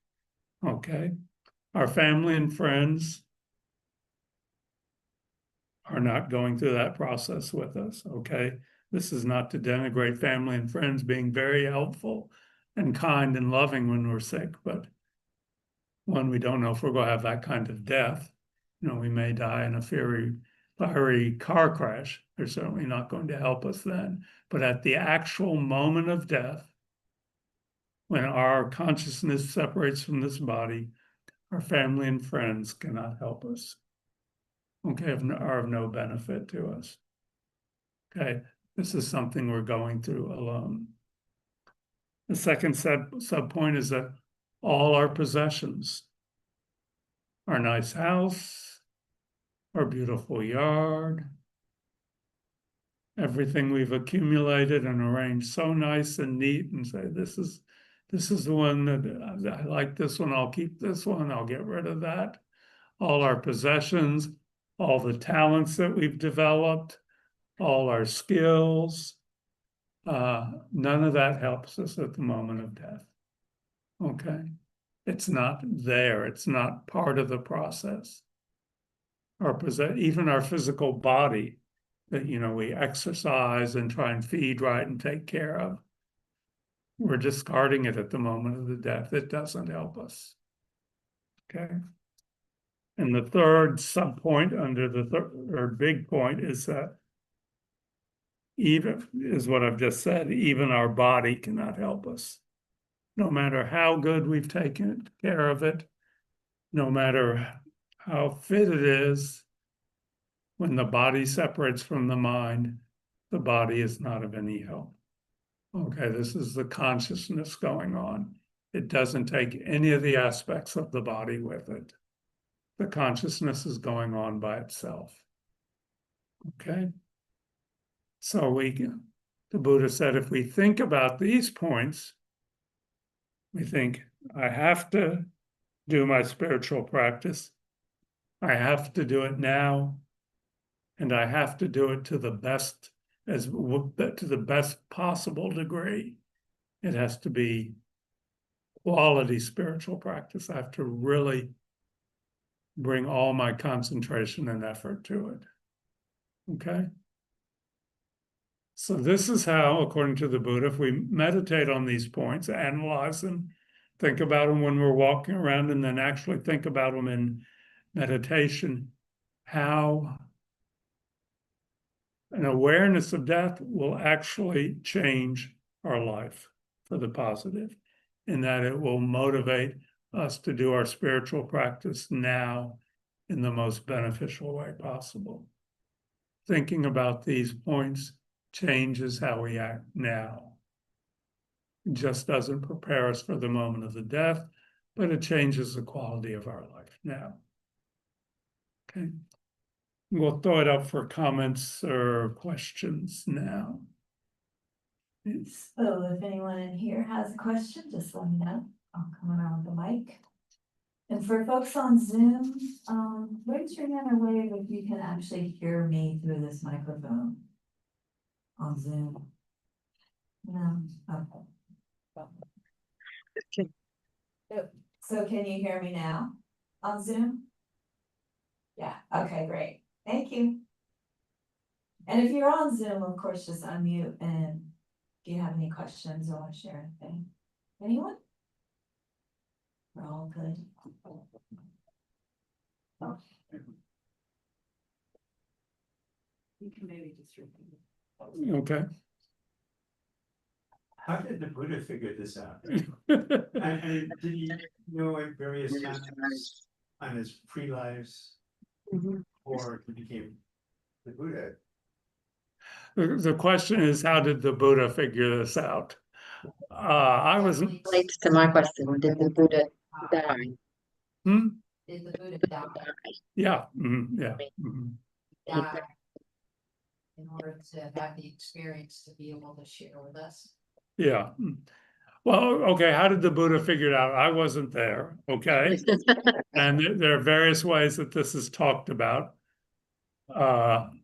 Okay, our family and friends are not going through that process with us. Okay, this is not to denigrate family and friends being very helpful and kind and loving when we're sick, but when we don't know if we're going to have that kind of death, we may die in a fiery car crash. They're certainly not going to help us then. But at the actual moment of death, when our consciousness separates from this body, our family and friends cannot help us. Okay, are of no benefit to us. Okay, this is something we're going through alone. The second sub point is that all our possessions, our nice house, our beautiful yard, everything we've accumulated and arranged so nice and neat, and say, this is the one that I like, this one, I'll keep this one, I'll get rid of that. All our possessions, all the talents that we've developed, all our skills, none of that helps us at the moment of death. Okay? It's not there. It's not part of the process. Even our physical body that, we exercise and try and feed right and take care of, we're discarding it at the moment of the death. It doesn't help us. Okay? And the third sub-point under the third big point is that even is what I've just said, even our body cannot help us. No matter how good we've taken care of it, no matter how fit it is, when the body separates from the mind, the body is not of any help. Okay, this is the consciousness going on. It doesn't take any of the aspects of the body with it. The consciousness is going on by itself. Okay? So the Buddha said, if we think about these points, we think, I have to do my spiritual practice. I have to do it now. And I have to do it to the best possible degree. It has to be quality spiritual practice. I have to really bring all my concentration and effort to it. Okay? So this is how, according to the Buddha, if we meditate on these points, analyze them, think about them when we're walking around, and then actually think about them in meditation, how an awareness of death will actually change our life for the positive, in that it will motivate us to do our spiritual practice now in the most beneficial way possible. Thinking about these points changes how we act now. It just doesn't prepare us for the moment of the death, but it changes the quality of our life now. Okay. We'll throw it up for comments or questions now. So if anyone in here has a question, just let me know. I'll come around the mic. And for folks on Zoom, raise your hand or wave if you can actually hear me through this microphone on Zoom. No, okay. So can you hear me now on Zoom? Yeah, okay, great. Thank you. And if you're on Zoom, of course, just unmute and if you have any questions or want to share anything. Anyone? We're all good. You can maybe just repeat it. Okay. How did the Buddha figure this out? And did he know at various times on his pre-lives or he became the Buddha? The question is, how did the Buddha figure this out? I wasn't. Relates to my question, did the Buddha die? Did the Buddha die? Yeah. Yeah. Die in order to have the experience to be able to share with us. Yeah. Well, okay, how did the Buddha figure it out? I wasn't there, okay? And there are various ways that this is talked about. One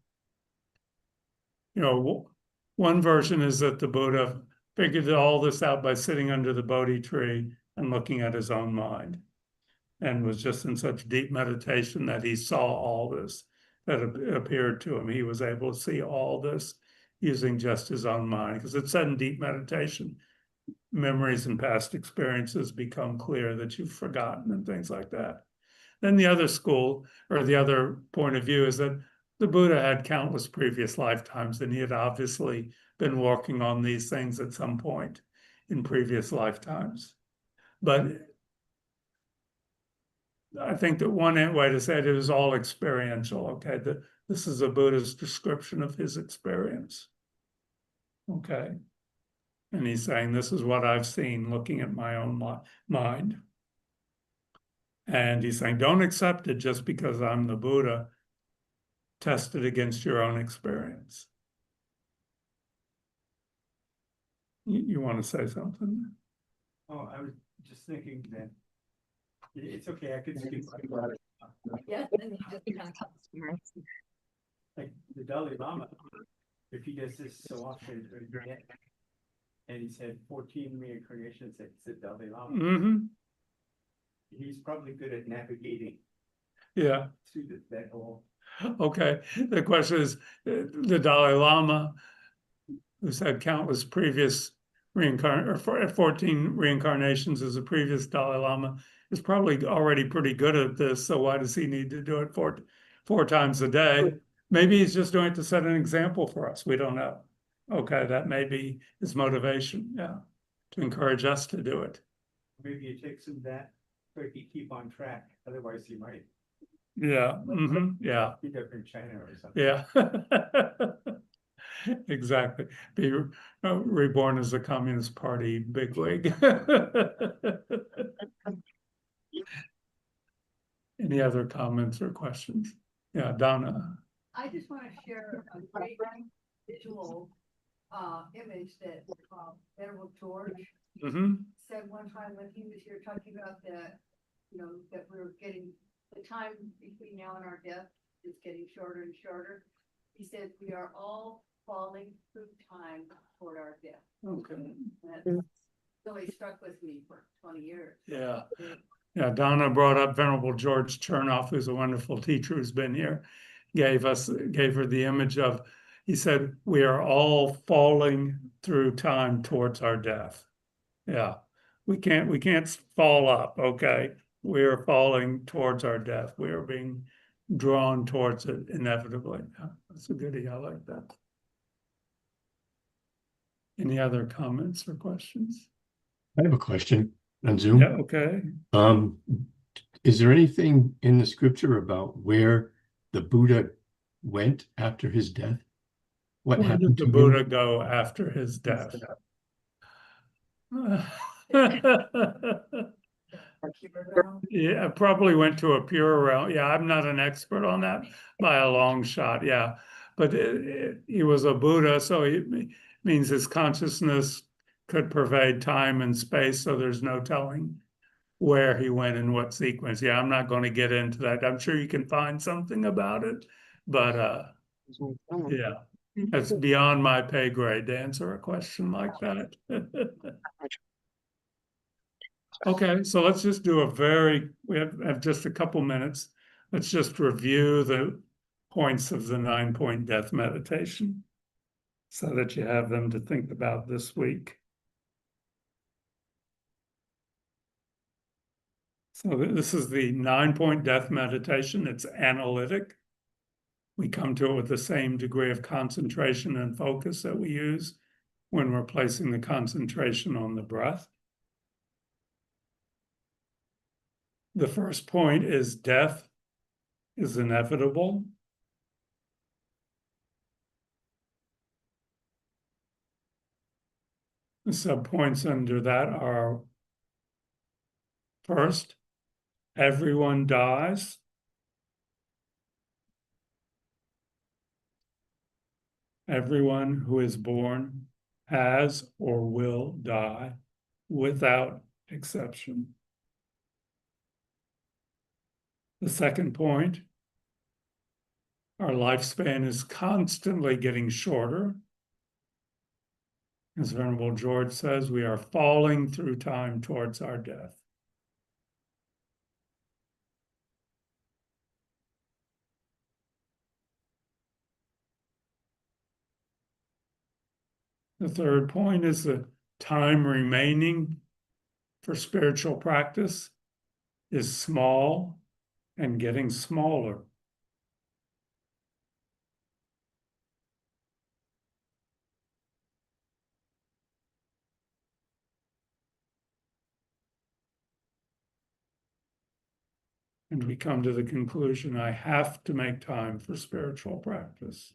version is that the Buddha figured all this out by sitting under the Bodhi tree and looking at his own mind, and was just in such deep meditation that he saw all this that appeared to him. He was able to see all this using just his own mind, because it said in deep meditation, memories and past experiences become clear that you've forgotten and things like that. Then the other school, or the other point of view, is that the Buddha had countless previous lifetimes, and he had obviously been working on these things at some point in previous lifetimes. But I think that one way to say it is all experiential, okay? This is a Buddha's description of his experience, okay? And he's saying, this is what I've seen looking at my own mind. And he's saying, don't accept it just because I'm the Buddha. Test it against your own experience. You want to say something? Oh, I was just thinking that it's okay, I could speak. Yeah, then you just kind of. Like the Dalai Lama, if he does this so often, and he's had 14 reincarnations as the Dalai Lama, Mm-hmm. he's probably good at navigating Yeah. through that whole. Okay. The question is, the Dalai Lama, who's had countless previous 14 reincarnations as a previous Dalai Lama, is probably already pretty good at this. So why does he need to do it four times a day? Maybe he's just doing it to set an example for us. We don't know. Okay, that may be his motivation. Yeah, to encourage us to do it. Maybe it takes him that, so he can keep on track. Otherwise, he might Yeah. Mm-hmm. Yeah. end up in China or something. Yeah. Exactly. Be reborn as a Communist Party bigwig. Any other comments or questions? Yeah, Donna. I just want to share a great visual image that Venerable George Mm-hmm. said one time when he was here talking about that, you know, that we're getting, the time between now and our death is getting shorter and shorter. He said, we are all falling through time toward our death. Okay. And that really stuck with me for 20 years. Yeah. Yeah, Donna brought up Venerable George Chernoff, who's a wonderful teacher who's been here, gave her the image of, he said, we are all falling through time towards our death. Yeah, we can't fall up, okay? We are falling towards our death. We are being drawn towards it inevitably. Yeah, that's a goodie. I like that. Any other comments or questions? I have a question on Zoom. Yeah, okay. Is there anything in the scripture about where the Buddha went after his death? What Where happened did the to Buddha him? go after his death? Yeah, probably went to a pure realm. Yeah, I'm not an expert on that by a long shot. Yeah, but he was a Buddha, so it means his consciousness could pervade time and space. So there's no telling where he went in what sequence. Yeah, I'm not going to get into that. I'm sure you can find something about it, but yeah, that's beyond my pay grade to answer a question like that. Okay, so let's just do we have just a couple minutes. Let's just review the points of the 9-point death meditation so that you have them to think about this week. So this is the 9-point death meditation. It's analytic. We come to it with the same degree of concentration and focus that we use when we're placing the concentration on the breath. The first point is death is inevitable. The subpoints under that are, first, everyone dies. Everyone who is born has or will die without exception. The second point, our lifespan is constantly getting shorter. As Venerable George says, we are falling through time towards our death. The third point is the time remaining for spiritual practice is small and getting smaller. And we come to the conclusion, I have to make time for spiritual practice.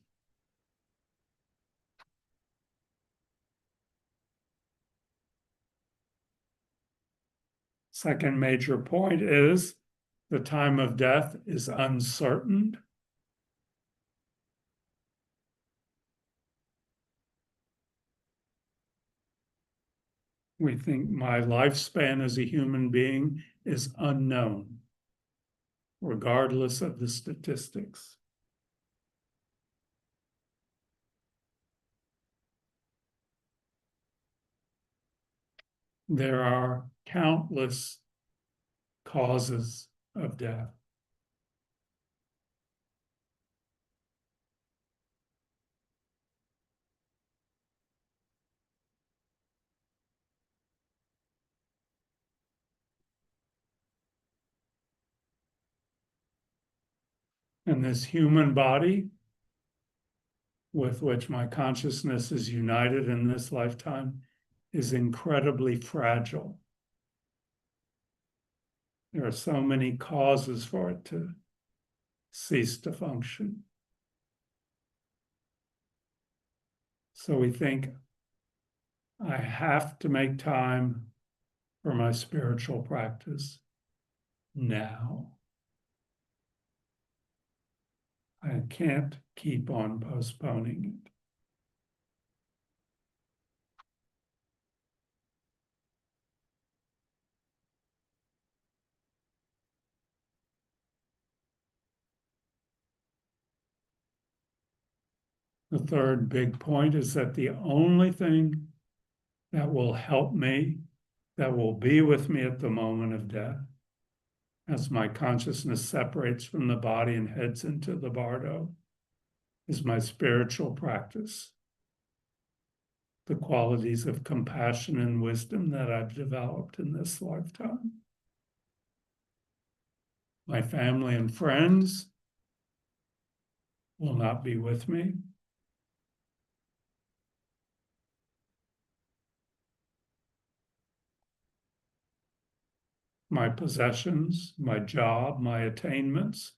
Second major point is the time of death is uncertain. We think my lifespan as a human being is unknown, regardless of the statistics. There are countless causes of death. And this human body with which my consciousness is united in this lifetime is incredibly fragile. There are so many causes for it to cease to function. So we think, I have to make time for my spiritual practice now. I can't keep on postponing it. The third big point is that the only thing that will help me, that will be with me at the moment of death, as my consciousness separates from the body and heads into the bardo, is my spiritual practice. The qualities of compassion and wisdom that I've developed in this lifetime. My family and friends will not be with me. My possessions, my job, my attainments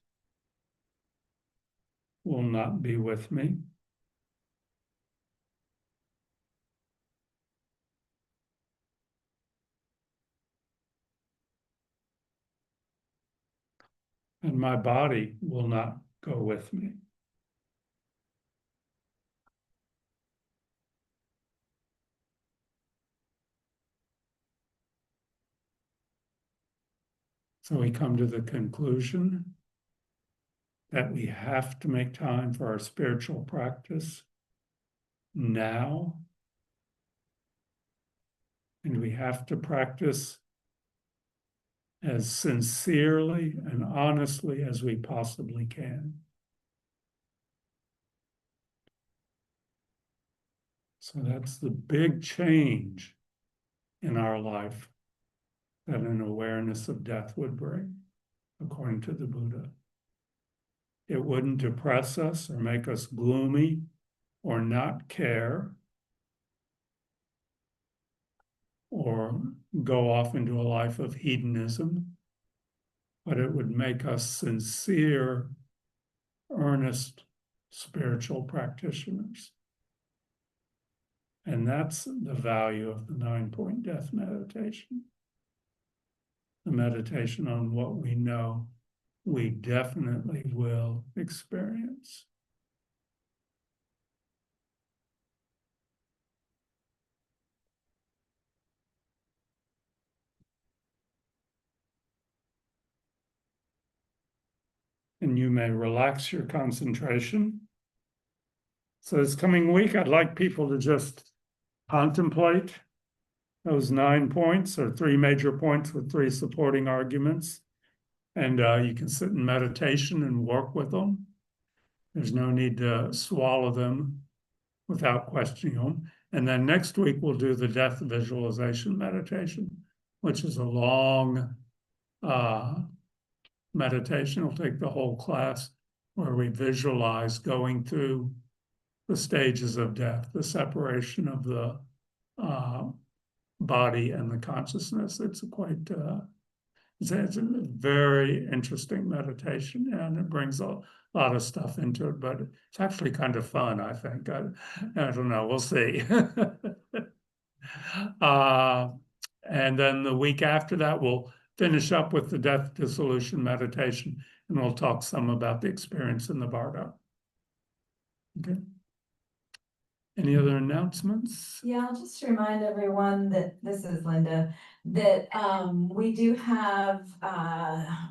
will not be with me. And my body will not go with me. So we come to the conclusion that we have to make time for our spiritual practice now. And we have to practice as sincerely and honestly as we possibly can. So that's the big change in our life that an awareness of death would bring, according to the Buddha. It wouldn't depress us or make us gloomy or not care or go off into a life of hedonism, but it would make us sincere, earnest spiritual practitioners. And that's the value of the 9-point death meditation. The meditation on what we know we definitely will experience. And you may relax your concentration. So this coming week, I'd like people to just contemplate those 9 points, or 3 major points with 3 supporting arguments. And you can sit in meditation and work with them. There's no need to swallow them without questioning them. And then next week, we'll do the death visualization meditation, which is a long meditation. It'll take the whole class, where we visualize going through the stages of death, the separation of the body and the consciousness. It's it's a very interesting meditation, and it brings a lot of stuff into it, but it's actually kind of fun, I think. I don't know, we'll see. And then the week after that, we'll finish up with the death dissolution meditation, and we'll talk some about the experience in the Bardo. Okay. Any other announcements? Yeah, I'll just remind everyone that, this is Linda, that we do have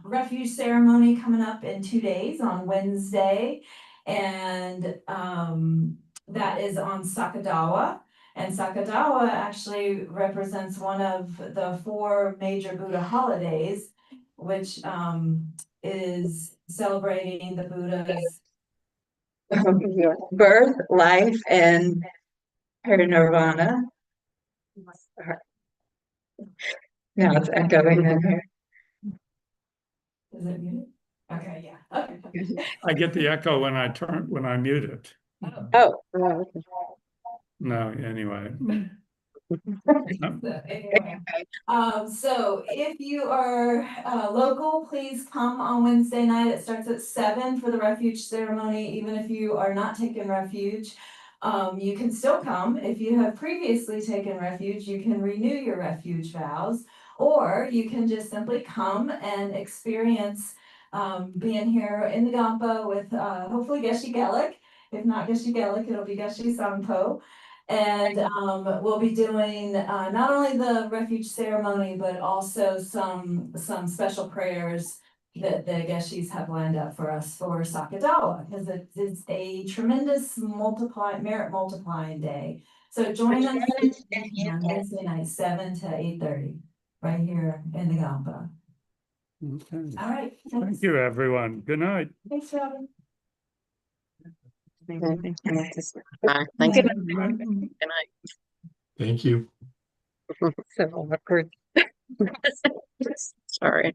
refuge ceremony coming up in 2 days on Wednesday. And that is on Sakadawa. And Sakadawa actually represents one of the 4 major Buddha holidays, which is celebrating the Buddha's birth, life, and parinirvana. Now it's echoing in here. Is it muted? Okay, yeah, okay. I get the echo when I mute it. Oh, okay. No, anyway. So anyway, so if you are local, please come on Wednesday night. It starts at 7 for the refuge ceremony. Even if you are not taking refuge, you can still come. If you have previously taken refuge, you can renew your refuge vows, or you can just simply come and experience being here in the Kadampa with hopefully Geshe Gelik. If not Geshe Gelik, it'll be Geshe Sangpo. And we'll be doing not only the refuge ceremony, but also some special prayers that the Geshis have lined up for us for Sakadawa, because it's a tremendous merit multiplying day. So join us on Wednesday night, 7 to 8:30, right here in the Kadampa. Okay. All right. Thank you, everyone. Good night. Thanks, Robin. Thank you. Thank you. So awkward. Sorry.